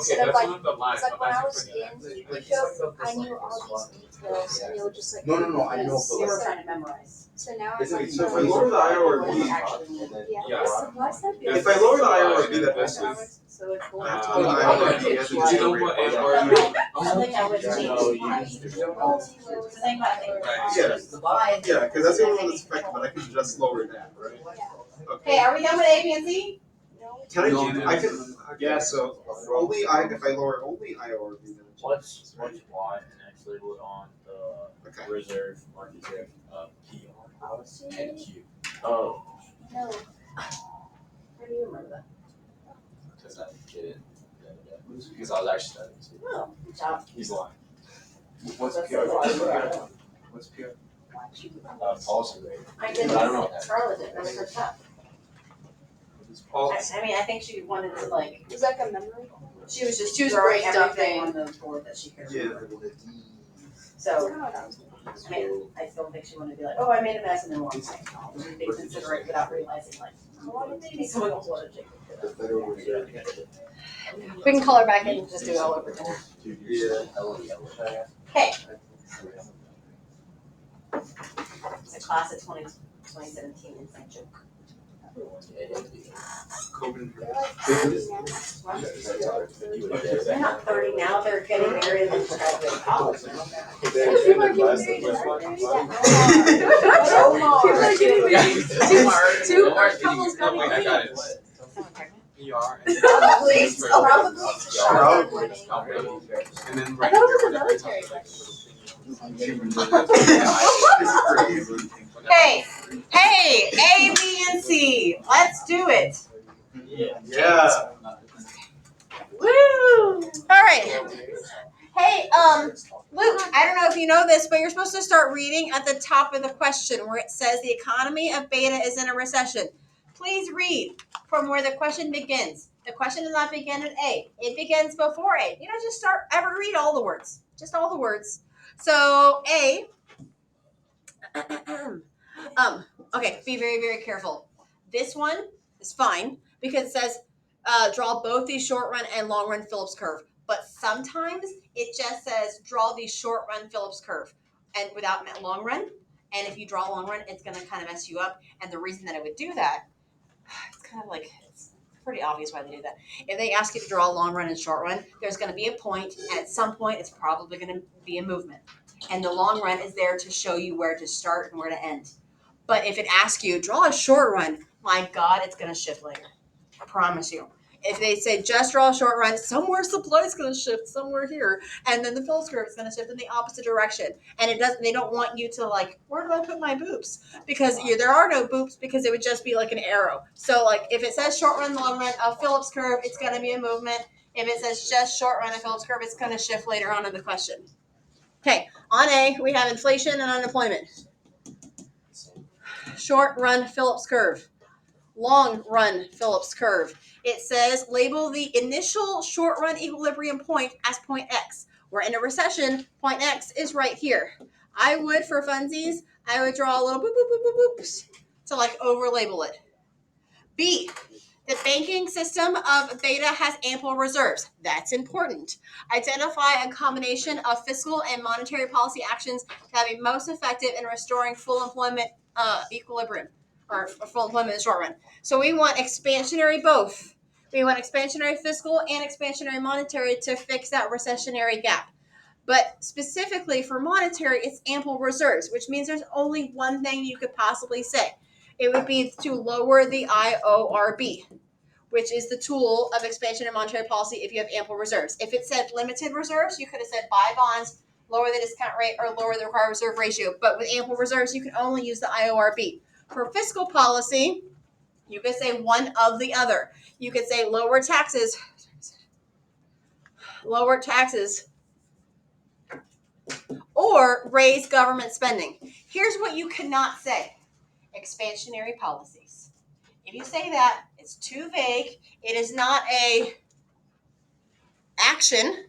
Okay, that's one of the lines. It's like when I was in Pico, I knew all these details and they were just like. No, I know, but You were like. trying to memorize. So now It's I'm okay, like. so if I lower the IRB, Actually need. Yeah. If I lower the IRB, that messes. So it's going I have to to. do the IRB as Do you know what a and I think I would change. No, The thing about it. Right. Yeah, because that's the only one that's affected, but I can just lower that, right? Okay, are we done with A, B, and C? Can I can, yeah, so only if I lower only IRB, then it's. What's Y and X labeled on the Okay. reserve market there? P and Q. No. How do you remember that? Because I did it. Because I was actually studying. So Oh, good job. he's lying. What's That's PR? a What's PR? Policy rate. I did, But I don't know what that is. Scarlett did, that's her stuff. I think she wanted to like, Was that a memory? she was just She was throwing stuffing. everything on the board that she could Yeah. remember. So, I mean, I don't think she wanted to be like, oh, I made a mess and then walk away. She did consider it without realizing like, oh, maybe someone else wanted to take it. We can call her back in and just do it all over again. Yeah. Okay. It's a class of 2017 inside joke. They're not 30 now, they're getting married and graduating college now. People are getting married. Two orange couples got Wait, I got engaged. it. Someone pregnant? ER. Probably. And then I right thought it was here, a whenever it's military. Hey, hey, A, B, and C, let's do it. Yeah. Woo! Alright. Hey, Luke, I don't know if you know this, but you're supposed to start reading at the top of the question where it says the economy of beta is in a recession. Please read from where the question begins. The question does not begin at A. It begins before A. You don't just read all the words. Just all the words. So A, okay, be very, very careful. This one is fine because it says draw both the short run and long run Phillips curve. But sometimes it just says draw the short run Phillips curve and without long run. And if you draw long run, it's going to kind of mess you up. And the reason that it would do that, it's kind of like, it's pretty obvious why they do that. If they ask you to draw a long run and short run, there's going to be a point, and at some point, it's probably going to be a movement. And the long run is there to show you where to start and where to end. But if it asks you, draw a short run, my God, it's going to shift later. I promise you. If they say just draw a short run, somewhere supply is going to shift somewhere here, and then the Phillips curve is going to shift in the opposite direction. And it doesn't. They don't want you to like, where do I put my boobs? Because there are no boobs because it would just be like an arrow. So like if it says short run, long run, a Phillips curve, it's going to be a movement. If it says just short run, a Phillips curve, it's going to shift later on in the question. Okay, on A we have inflation and unemployment. Short run Phillips curve. Long run Phillips curve. It says label the initial short run equilibrium point as point X. We're in a recession, point X is right here. I would, for funsies, I would draw a little boop, boop, boop, boop, boops to like over label it. B, the banking system of beta has ample reserves. That's important. Identify a combination of fiscal and monetary policy actions that be most effective in restoring full employment equilibrium, or full employment in the short run. So we want expansionary both. We want expansionary fiscal and expansionary monetary to fix that recessionary gap. But specifically for monetary, it's ample reserves, which means there's only one thing you could possibly say. It would be to lower the IORB, which is the tool of expansion and monetary policy if you have ample reserves. If it said limited reserves, you could have said buy bonds, lower the discount rate, or lower the required reserve ratio. But with ample reserves, you can only use the IORB. For fiscal policy, you could say one of the other. You could say lower taxes, or raise government spending. Here's what you cannot say. Expansionary policies. If you say that, it's too vague. It is not a action.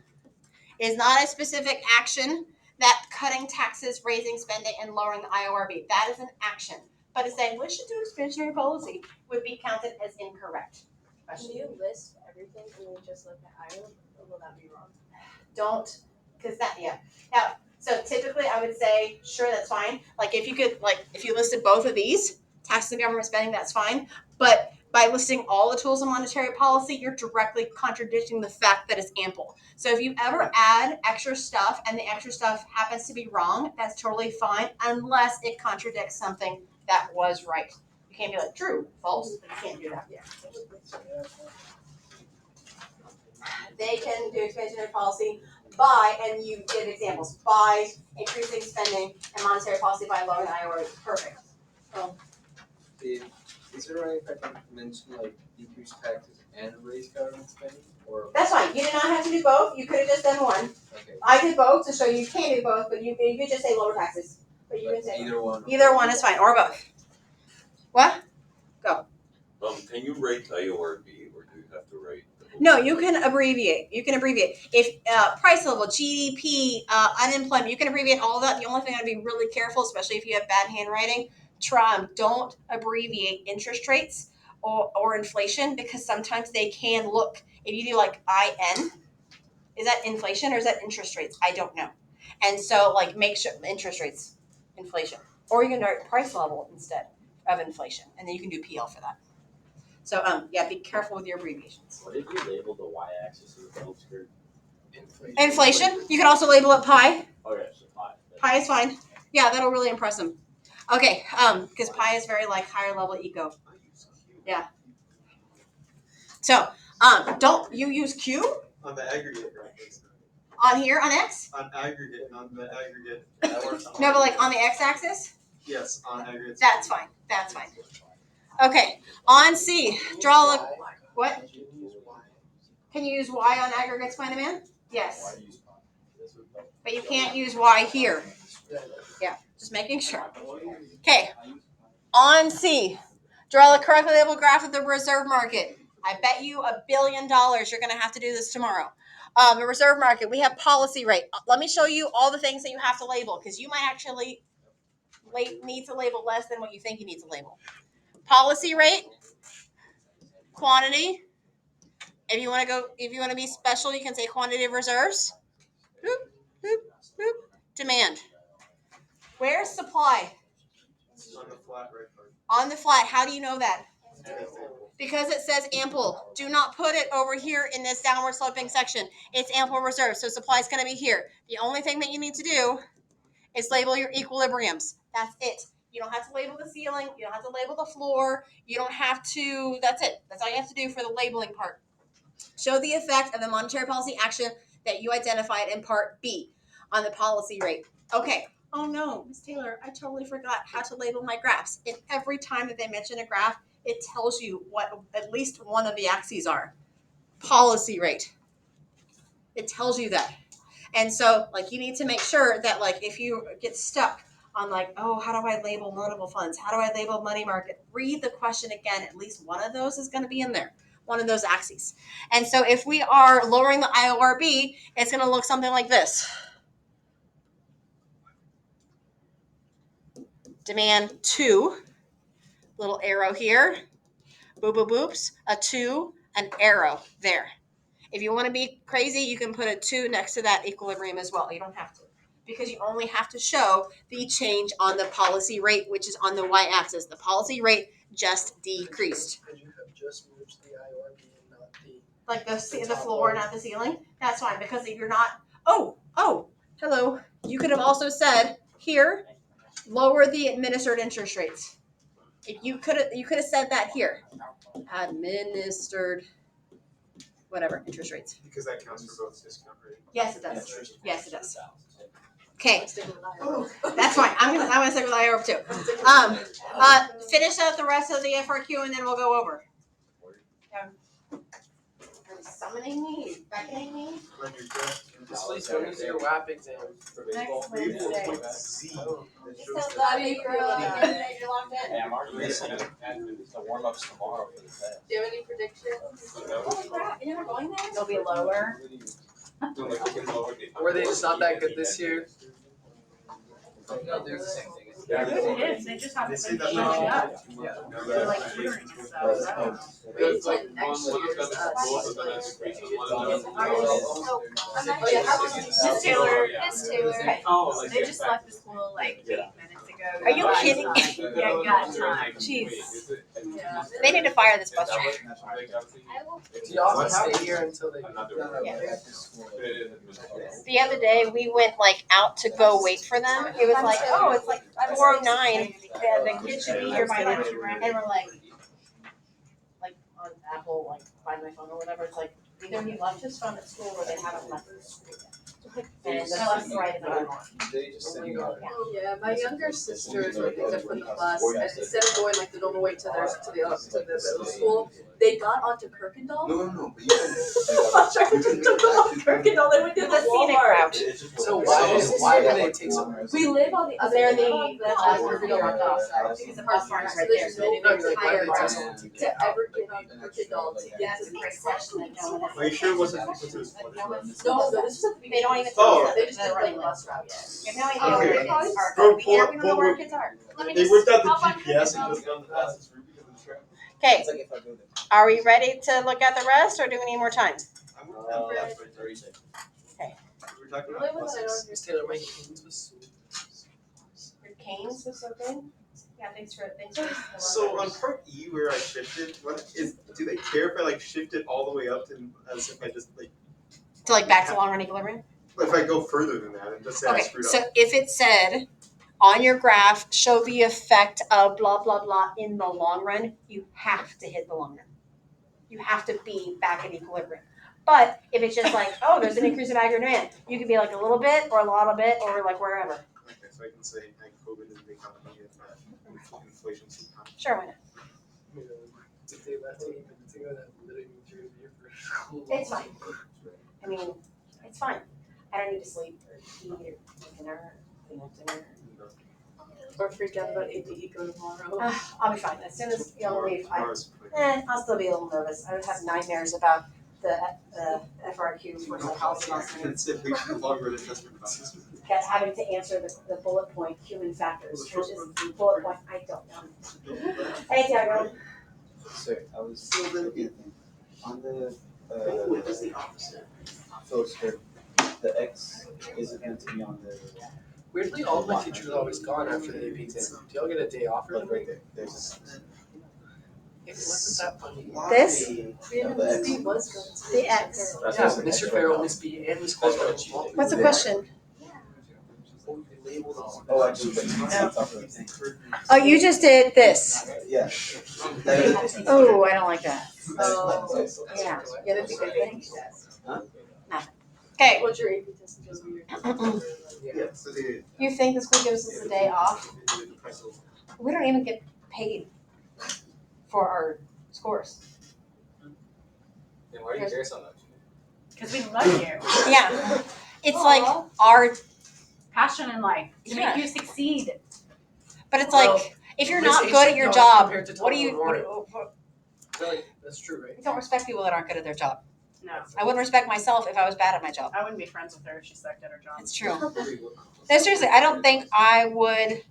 It is not a specific action that cutting taxes, raising spending, and lowering the IORB. That is an action. But to say we should do expansionary policy would be counted as incorrect. Can you list everything and then just look at Iowa, or will that be wrong? Don't, because that, yeah. So typically I would say, sure, that's fine. Like if you listed both of these, taxes and government spending, that's fine. But by listing all the tools of monetary policy, you're directly contradicting the fact that it's ample. So if you ever add extra stuff and the extra stuff happens to be wrong, that's totally fine unless it contradicts something that was right. You can't be like, true, false, but you can't do that. Yeah. They can do expansionary policy by, and you give examples, by increasing spending and monetary policy by lowering the IOR. Perfect. Is it right if I can mention like decrease taxes and raise government spending, or? That's fine. You did not have to do both. You could have just done one. Okay. I did both to show you can do both, but you could just say lower taxes. But you can say Either one. either one is fine, or both. What? But Can you write IORB or do you have to write? No, you can abbreviate. If price level, GDP, unemployment, you can abbreviate all that. The only thing I'd be really careful, especially if you have bad handwriting, don't abbreviate interest rates or inflation, because sometimes they can look. If you do like IN, is that inflation or is that interest rates? I don't know. And so like make sure interest rates, inflation, or you can write price level instead of inflation, and then you can do PL for that. So yeah, be careful with your abbreviations. What did you label the y-axis of the bell skirt? Inflation. You can also label it pi. Okay, so pi. Pi is fine. Yeah, that'll really impress them. Okay, because pi is very like higher level eco. Yeah. So, don't you use Q On the aggregate, right? on here on X? On the aggregate. No, but like on the X-axis. Yes, on aggregate. That's fine. That's fine. Okay, on C, draw a what? Can you use Y on aggregate supply and demand? Yes. But you can't use Y here. Yeah, just making sure. Okay, on C, draw a correctly labeled graph of the reserve market. I bet you $1 billion you're going to have to do this tomorrow. The reserve market, we have policy rate. Let me show you all the things that you have to label, because you might actually need to label less than what you think you need to label. Policy rate, quantity. If you want to be special, you can say quantity of reserves. Boop, boop, boop. Demand. Where's supply? On the flat right part. On the flat. How do you know that? Because it says ample. Do not put it over here in this downward sloping section. It's ample reserve, so supply is going to be here. The only thing that you need to do is label your equilibriums. That's it. You don't have to label the ceiling. You don't have to label the floor. You don't have to. That's it. That's all you have to do for the labeling part. Show the effect of the monetary policy action that you identified in part B on the policy rate. Okay. Oh no, Ms. Taylor, I totally forgot how to label my graphs. And every time that they mention a graph, it tells you what at least one of the axes are. Policy rate. It tells you that. And so, like, you need to make sure that, like, if you get stuck on, like, oh, how do I label notable funds? How do I label money market? Read the question again. At least one of those is going to be in there. One of those axes. And so if we are lowering the IORB, it's going to look something like this. Demand 2, little arrow here, boop, boop, boops, a 2, an arrow there. If you want to be crazy, you can put a 2 next to that equilibrium as well. You don't have to, because you only have to show the change on the policy rate, which is on the y-axis. The policy rate just decreased. Could you have just moved the IORB and not the... Like the floor, not the ceiling? That's fine, because if you're not... Oh, hello. You could have also said, here, lower the administered interest rates. If you could have said that here. Administered, whatever, interest rates. Because that counts for both discount rate. Yes, it does. Yes, it does. Okay, that's fine. I'm gonna stick with IORB too. Finish out the rest of the FRQ and then we'll go over. Are you summoning me? Beckoning me? On your desk. This leads when is your WAP exam? Next Wednesday. With Z. That Still shows glad that. that you're you're locked in. Hey, I'm already listening. The warm-ups tomorrow for the test. Do you have any predictions? Holy crap, you're never going there? It'll be lower. Were they just not that good this year? No, they're the same thing. It is, they just haven't They say been that showing now. up. They're like tutoring and stuff. Wait till next year's Miss Taylor, they just left the school like 8 minutes ago. Are you kidding? Yeah, got time. Jeez. Yeah. They need to fire this bus driver. Do y'all have to stay here until they... The other day, we went like out to go wait for them. It was like, oh, it's like 4:09. The kids should be here by lunch. And we're like on Apple, like find my phone or whatever. It's like, we don't need lunches from at school or they haven't left the school yet. And the left and right is another one. They just send you out. Yeah, my younger sisters were picked up from the bus, and instead of going like the normal way to the middle school, they got onto Kirkendall. No, but you can. Took them off Kirkendall. They went to The scenic route. So why do they take so long? We live on the other They're end. the Kirkendall route off. Because the bus runs right there, so they do No, the like, entire why route. to ever get on Kirkendall to get to the Great question that no one has. Are you sure it wasn't because it was No, this was at the They don't even Oh. tell you They just the didn't running run the list. bus route yet. You have no idea where Okay. your kids are Go going. We don't pull- know where our pull- kids are. Let me They just whipped out the hop on GPS Kirkendall. and just found the fastest route because of the traffic. Okay, It's like if I go there. are we ready to look at the rest or do we need more time? I'm Uh, 30 seconds. We're talking The only about one that I buses. don't Miss Taylor, my Canes was Your canes was so good. Yeah, thanks for So on part E where I shifted, do they care if I like shift it all the way up to as if I just like to like back to long run equilibrium. if I go further than that and just say I Okay, screwed so up? if it said on your graph, show the effect of blah blah blah in the long run, you have to hit the long run. You have to be back in equilibrium. But if it's just like, oh, there's an increase in aggregate demand, you can be like a little bit or a lot of it or like wherever. Okay, so I can say COVID is the economy and inflation. Sure, why not? if they left it even to go that literally through the year for school. It's fine. I mean, it's fine. I don't need to sleep or eat or make dinner, clean up dinner. or freak out about AP Eco tomorrow. I'll be fine. As soon as y'all leave, I'll still be a little nervous. I would have nightmares about the FRQ for psychology lesson. It's a big longer assessment process. Having to answer the bullet point human factors, which is bullet point I don't know. Hey, Tiago. So I was looking on the Language is the opposite. Phillips script, the X isn't meant to be on the Weirdly, all of my teachers are always gone after the AP exam. Do y'all get a day off or like something? right there. There's It wasn't that funny. This? the X. Steve was going to. The X. Yeah, Mr. Farrell, Miss B, and Miss Coleman. What's the question? They labeled us. Oh, I just put it on top of the thing. Oh, you just did this. Yeah. Oh, I don't like that. Oh, Yeah. yeah, that'd be good. Huh? Okay. What's your AP test is weird. Yeah, so they. You think the school gives us a day off? We don't even get paid for our scores. Then why do you care so much? Because we love you. Yeah. It's like our, Passion in life to Yeah. make you succeed. but it's Well, like, if you're Miss not A good at said your no job, compared to what do you, Tom Memorial. Really? That's true, right? you don't respect people that aren't good at their job. No, I wouldn't respect myself if I was bad at my job. I wouldn't be friends with her if she sucked at her job. It's true. No, seriously, I don't think I would,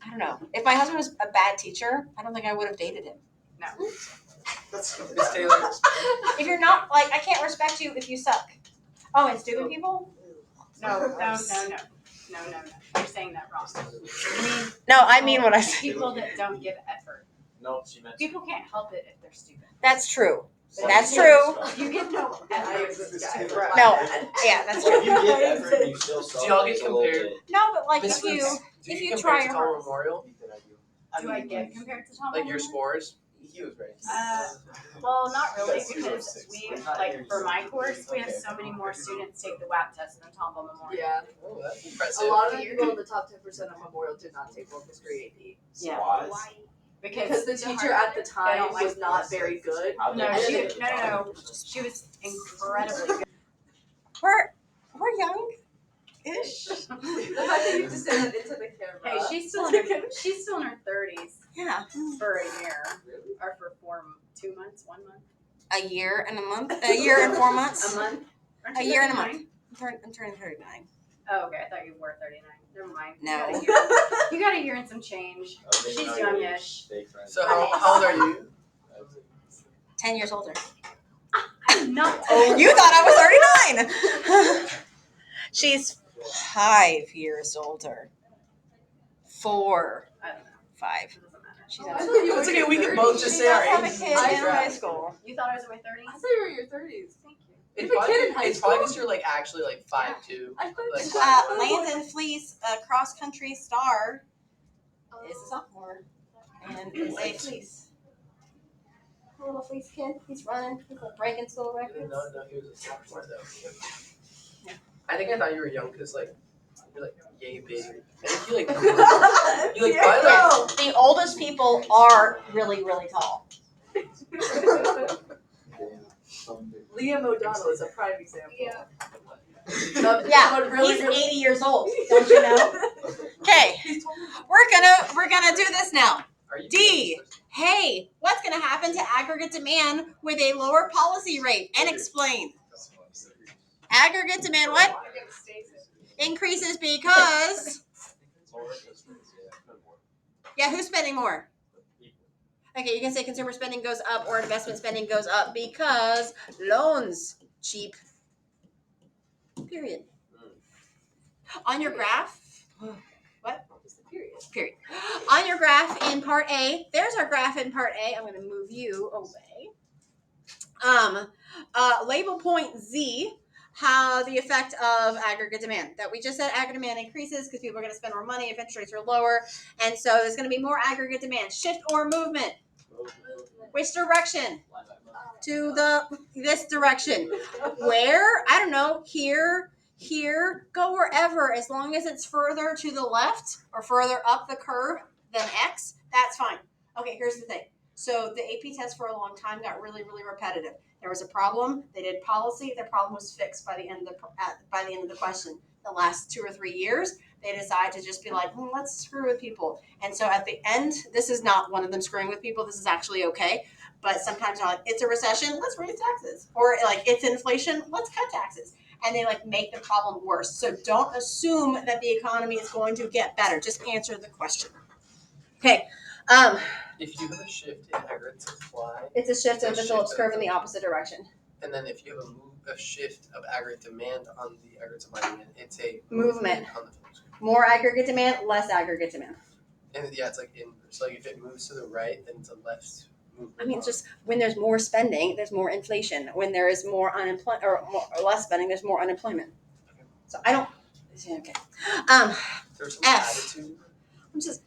I don't know. If my husband was a bad teacher, I don't think I would have dated him. No. That's Miss Taylor. If you're not, like, I can't respect you if you suck. Oh, and stupid people? No. You're saying that wrong. No, I mean what I said. People that don't give effort. No, she meant. People can't help it if they're stupid. That's true. That's true. You give no effort. No, yeah, that's If true. you give effort, you still Do y'all get compared? No, but like Miss if you, Vince, do if you you compare try to your Tom hardest. Memorial? Do I get compared to Tom? Like your Memorial? scores? He was right. Well, not really, That's because 0.6. we, like, for my course, we have so many more students take the WAP test than Tomball Memorial. Yeah, Oh, that's a impressive. lot of people in the top 10% of Memorial did not take World History AP. Yeah. Why? Because the teacher at the time don't like was not very good. How No, they- no. She was incredibly good. We're young-ish. The fact that you have to say that into the camera. Hey, she's still in her 30s Yeah. for a year, or for 2 months, 1 month. A year and a month. A year and 4 months. A month? Aren't A you year and a 39? month. I'm turning 39. Oh, okay, I thought you were 39. Never mind. No. You got a year and some change. She's youngish. Fake friends. So how old are you? 10 years older. I'm not You thought I was 39. She's 5 years older. 4, I don't know. 5. It doesn't matter. She's I at thought you were It's okay, in we your can both 30s. just She say our does have a ages. kid in high Right. school. You thought I was in my 30s? I thought you were in your 30s. Thank you. It's You have a kid in high it's probably school? because you're like actually like 5'2". I thought Like, Landon Fleece, a cross-country star, is a sophomore. And is a fleece. A little fleece kid. He's running. He's like breaking school I records. didn't know he was a sophomore though. I think I thought you were young because like you're like yay big. And if you like buy like The oldest people are really, really tall. Liam O'Donnell is a prime example. Yeah. Yeah, Someone really, he's really 80 years old. Don't you know? Okay, we're gonna do this now. are you D. Hey, what's gonna happen to aggregate demand with a lower policy rate? And explain. Aggregate demand what? Increases because yeah, who's spending more? Okay, you can say consumer spending goes up or investment spending goes up because loans cheap. Period. On your graph, period. On your graph in part A, there's our graph in part A. I'm going to move you away. Label point Z, how the effect of aggregate demand. That we just said aggregate demand increases because people are going to spend more money if interest rates are lower. And so there's going to be more aggregate demand. Shift or movement. Which direction? To this direction. Where? I don't know. Here, go wherever. As long as it's further to the left or further up the curve than X, that's fine. Okay, here's the thing. So the AP test for a long time got really, really repetitive. There was a problem. They did policy. The problem was fixed by the end of the question. The last 2 or 3 years, they decided to just be like, let's screw with people. And so at the end, this is not one of them screwing with people. This is actually okay. But sometimes they're like, it's a recession, let's raise taxes. Or like, it's inflation, let's cut taxes. And they like make the problem worse. So don't assume that the economy is going to get better. Just answer the question. Okay. if you have a shift in aggregate supply, It's a shift of the Phillips curve in the opposite direction. and then if you have a shift of aggregate demand on the aggregate supply demand, it's a Movement. on the Phillips curve. More aggregate demand, less aggregate demand. And yeah, it's like inverse. Like if it moves to the right, then it's a left movement. I mean, it's just when there's more spending, there's more inflation. When there is more unemployment or less spending, there's more unemployment. So I don't. Okay. There's some F. attitude. I'm just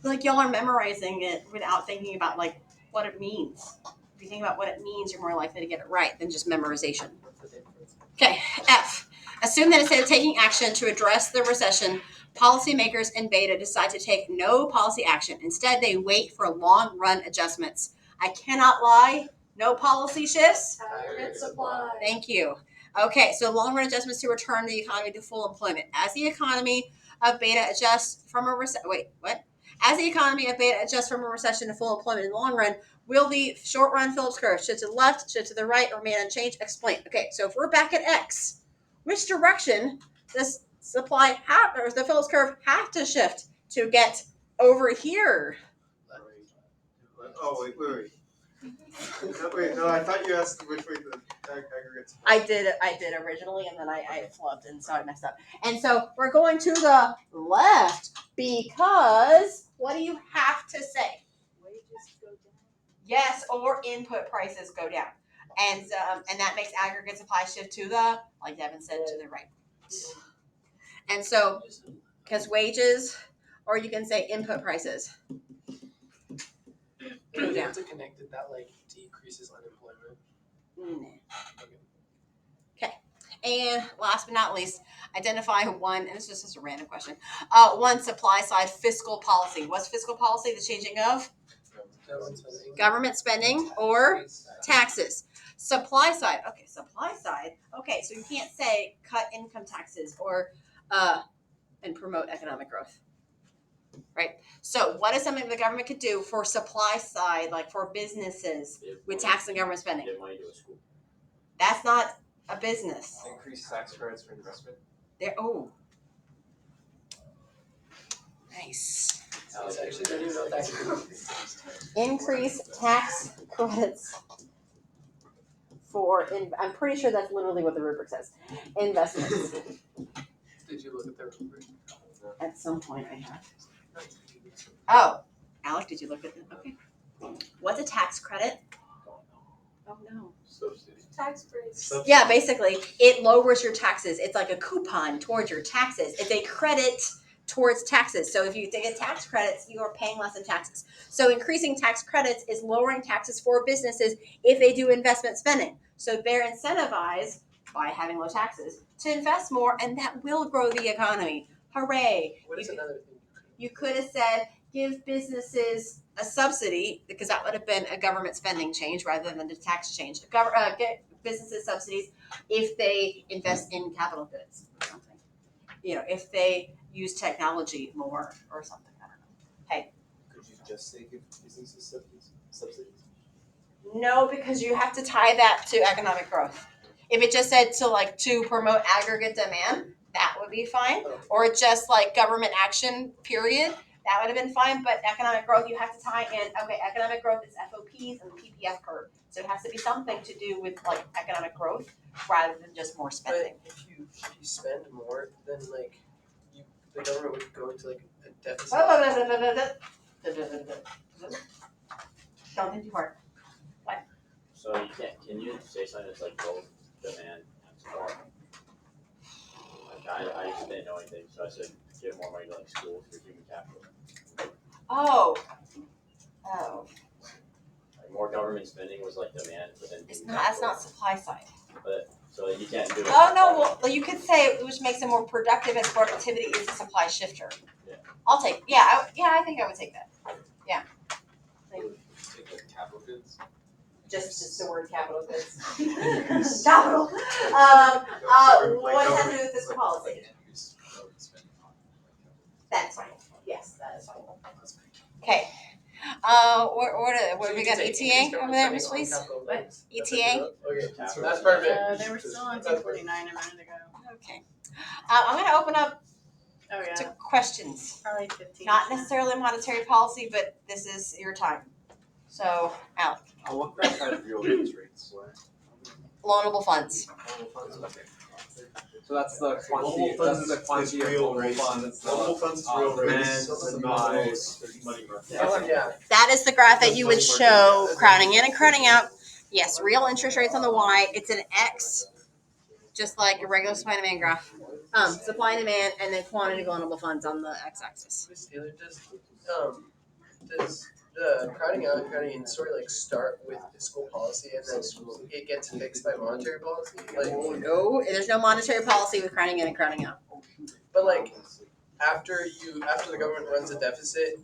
like y'all are memorizing it without thinking about like what it means. If you think about what it means, you're more likely to get it right than just memorization. Okay. F. Assume that instead of taking action to address the recession, policymakers and beta decide to take no policy action. Instead, they wait for long-run adjustments. I cannot lie. No policy shifts. aggregate supply. Thank you. Okay, so long-run adjustments to return the economy to full employment. As the economy of beta adjusts from a recession, As the economy of beta adjusts from a recession to full employment in the long run, will the short-run Phillips curve shift to the left, shift to the right, or remain unchanged? Explain. Okay, so if we're back at X, which direction does supply or the Phillips curve have to shift to get over here? Oh, wait. No, I thought you asked which way the aggregates. I did originally, and then I flubbed, and so I messed up. And so we're going to the left because what do you have to say? Wages go down. Yes, or input prices go down, and that makes aggregate supply shift to the, like Devin said, to the right. And so, because wages, or you can say input prices go down. It's connected that like decreases unemployment. Okay. And last but not least, identify one, and this is just a random question, one supply side fiscal policy. What's fiscal policy? The changing of government spending or taxes. Supply side. Okay, supply side. Okay, so you can't say cut income taxes or and promote economic growth. Right? So what is something the government could do for supply side, like for businesses with tax and government spending? Get money to a school. That's not a business. Increase tax credits for investment. There. Nice. It's actually, I don't even know what that is. Increase tax credits for. I'm pretty sure that's literally what the rubric says. Investments. Did you look at their rubric? At some point, I have. Oh, Alec, did you look at it? Okay. What's a tax credit? Oh no. Subsidy. Tax breaks. Yeah, basically, it lowers your taxes. It's like a coupon towards your taxes. It's a credit towards taxes. So if you get tax credits, you are paying less in taxes. So increasing tax credits is lowering taxes for businesses if they do investment spending. So they're incentivized by having low taxes to invest more, and that will grow the economy. Hooray! What is another thing? You could have said give businesses a subsidy, because that would have been a government spending change rather than a tax change. Get businesses subsidies if they invest in capital goods or something. You know, if they use technology more or something. I don't know. Could you just say give businesses subsidies? No, because you have to tie that to economic growth. If it just said to promote aggregate demand, that would be fine. Or just like government action, period, that would have been fine. But economic growth, you have to tie in, okay, economic growth is FOPs and the PPF curve. So it has to be something to do with like economic growth rather than just more spending. But if you spend more, then like the government would go into like a deficit. Don't think too hard. So you can you say something that's like both demand and supply? Like I just didn't know anything, so I said give more money to like schools for human capital. Oh. Like more government spending was like demand, but then It's human not, that's capital. not supply side. But so you can't do it. Oh, no, well, you could say which makes it more productive as productivity is a supply shifter. Yeah. I'll take, I think I would take that. Take like capital goods. Just the word capital goods. Capital. What has to do with fiscal policy? Like increase spending on That's fine. Yes, that is fine. Okay. What we got? ETA over there, Miss Fleece? ETA? Okay, Capital. that's perfect. They were still on 249 a minute ago. Okay. I'm going to open up Oh, yeah. to questions. Probably 15. Not necessarily monetary policy, but this is your time. So, Alec, What kind of real interest rates? loanable funds. So that's the quantity. Loanable funds That's the quantity is of real loanable rates. funds. Loanable funds is real rates. Demand Nominal by- is money market. Yeah. That is the graph that you would show crowding in and crowding out. Yes, real interest rates on the Y. It's an X, just like a regular supply and demand graph. Supply and demand, and then quantity of loanable funds on the x-axis. Miss Taylor, does the crowding out and crowding in sort of like start with fiscal policy and then it gets fixed by monetary policy? Like, No, there's no monetary policy with crowding in and crowding out. but like after the government runs a deficit,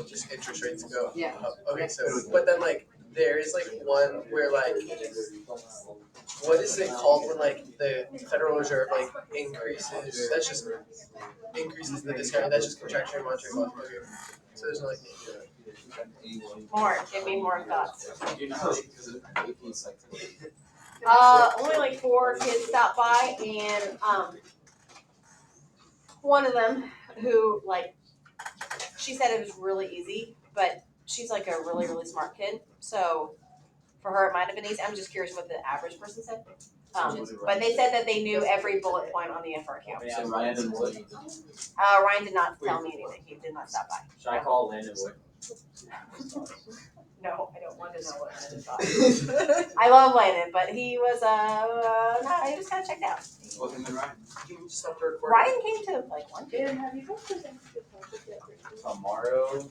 just interest rates go Yeah. up. Okay, so but then like there is like one where like what is it called when like the Federal Reserve like increases? That's just increases the discount. That's just contractionary monetary policy. Okay. So there's no like. More, give me more thoughts. You know, because of AP cycle. Only like 4 kids stopped by, and one of them who she said it was really easy, but she's like a really, really smart kid. So for her, it might have been easy. I'm just curious what the average person said. But they said that they knew every bullet point on the FRQ. Yeah, Landon Wood. Ryan did not tell me anything. He did not stop by. Should I call Landon Wood? No, I don't want to know what Landon thought. I love Landon, but he was no, he was kind of checked out. Well, then Ryan. Can you just stop the recording? Ryan came to like one. And have you guys presented the project yet? Tomorrow.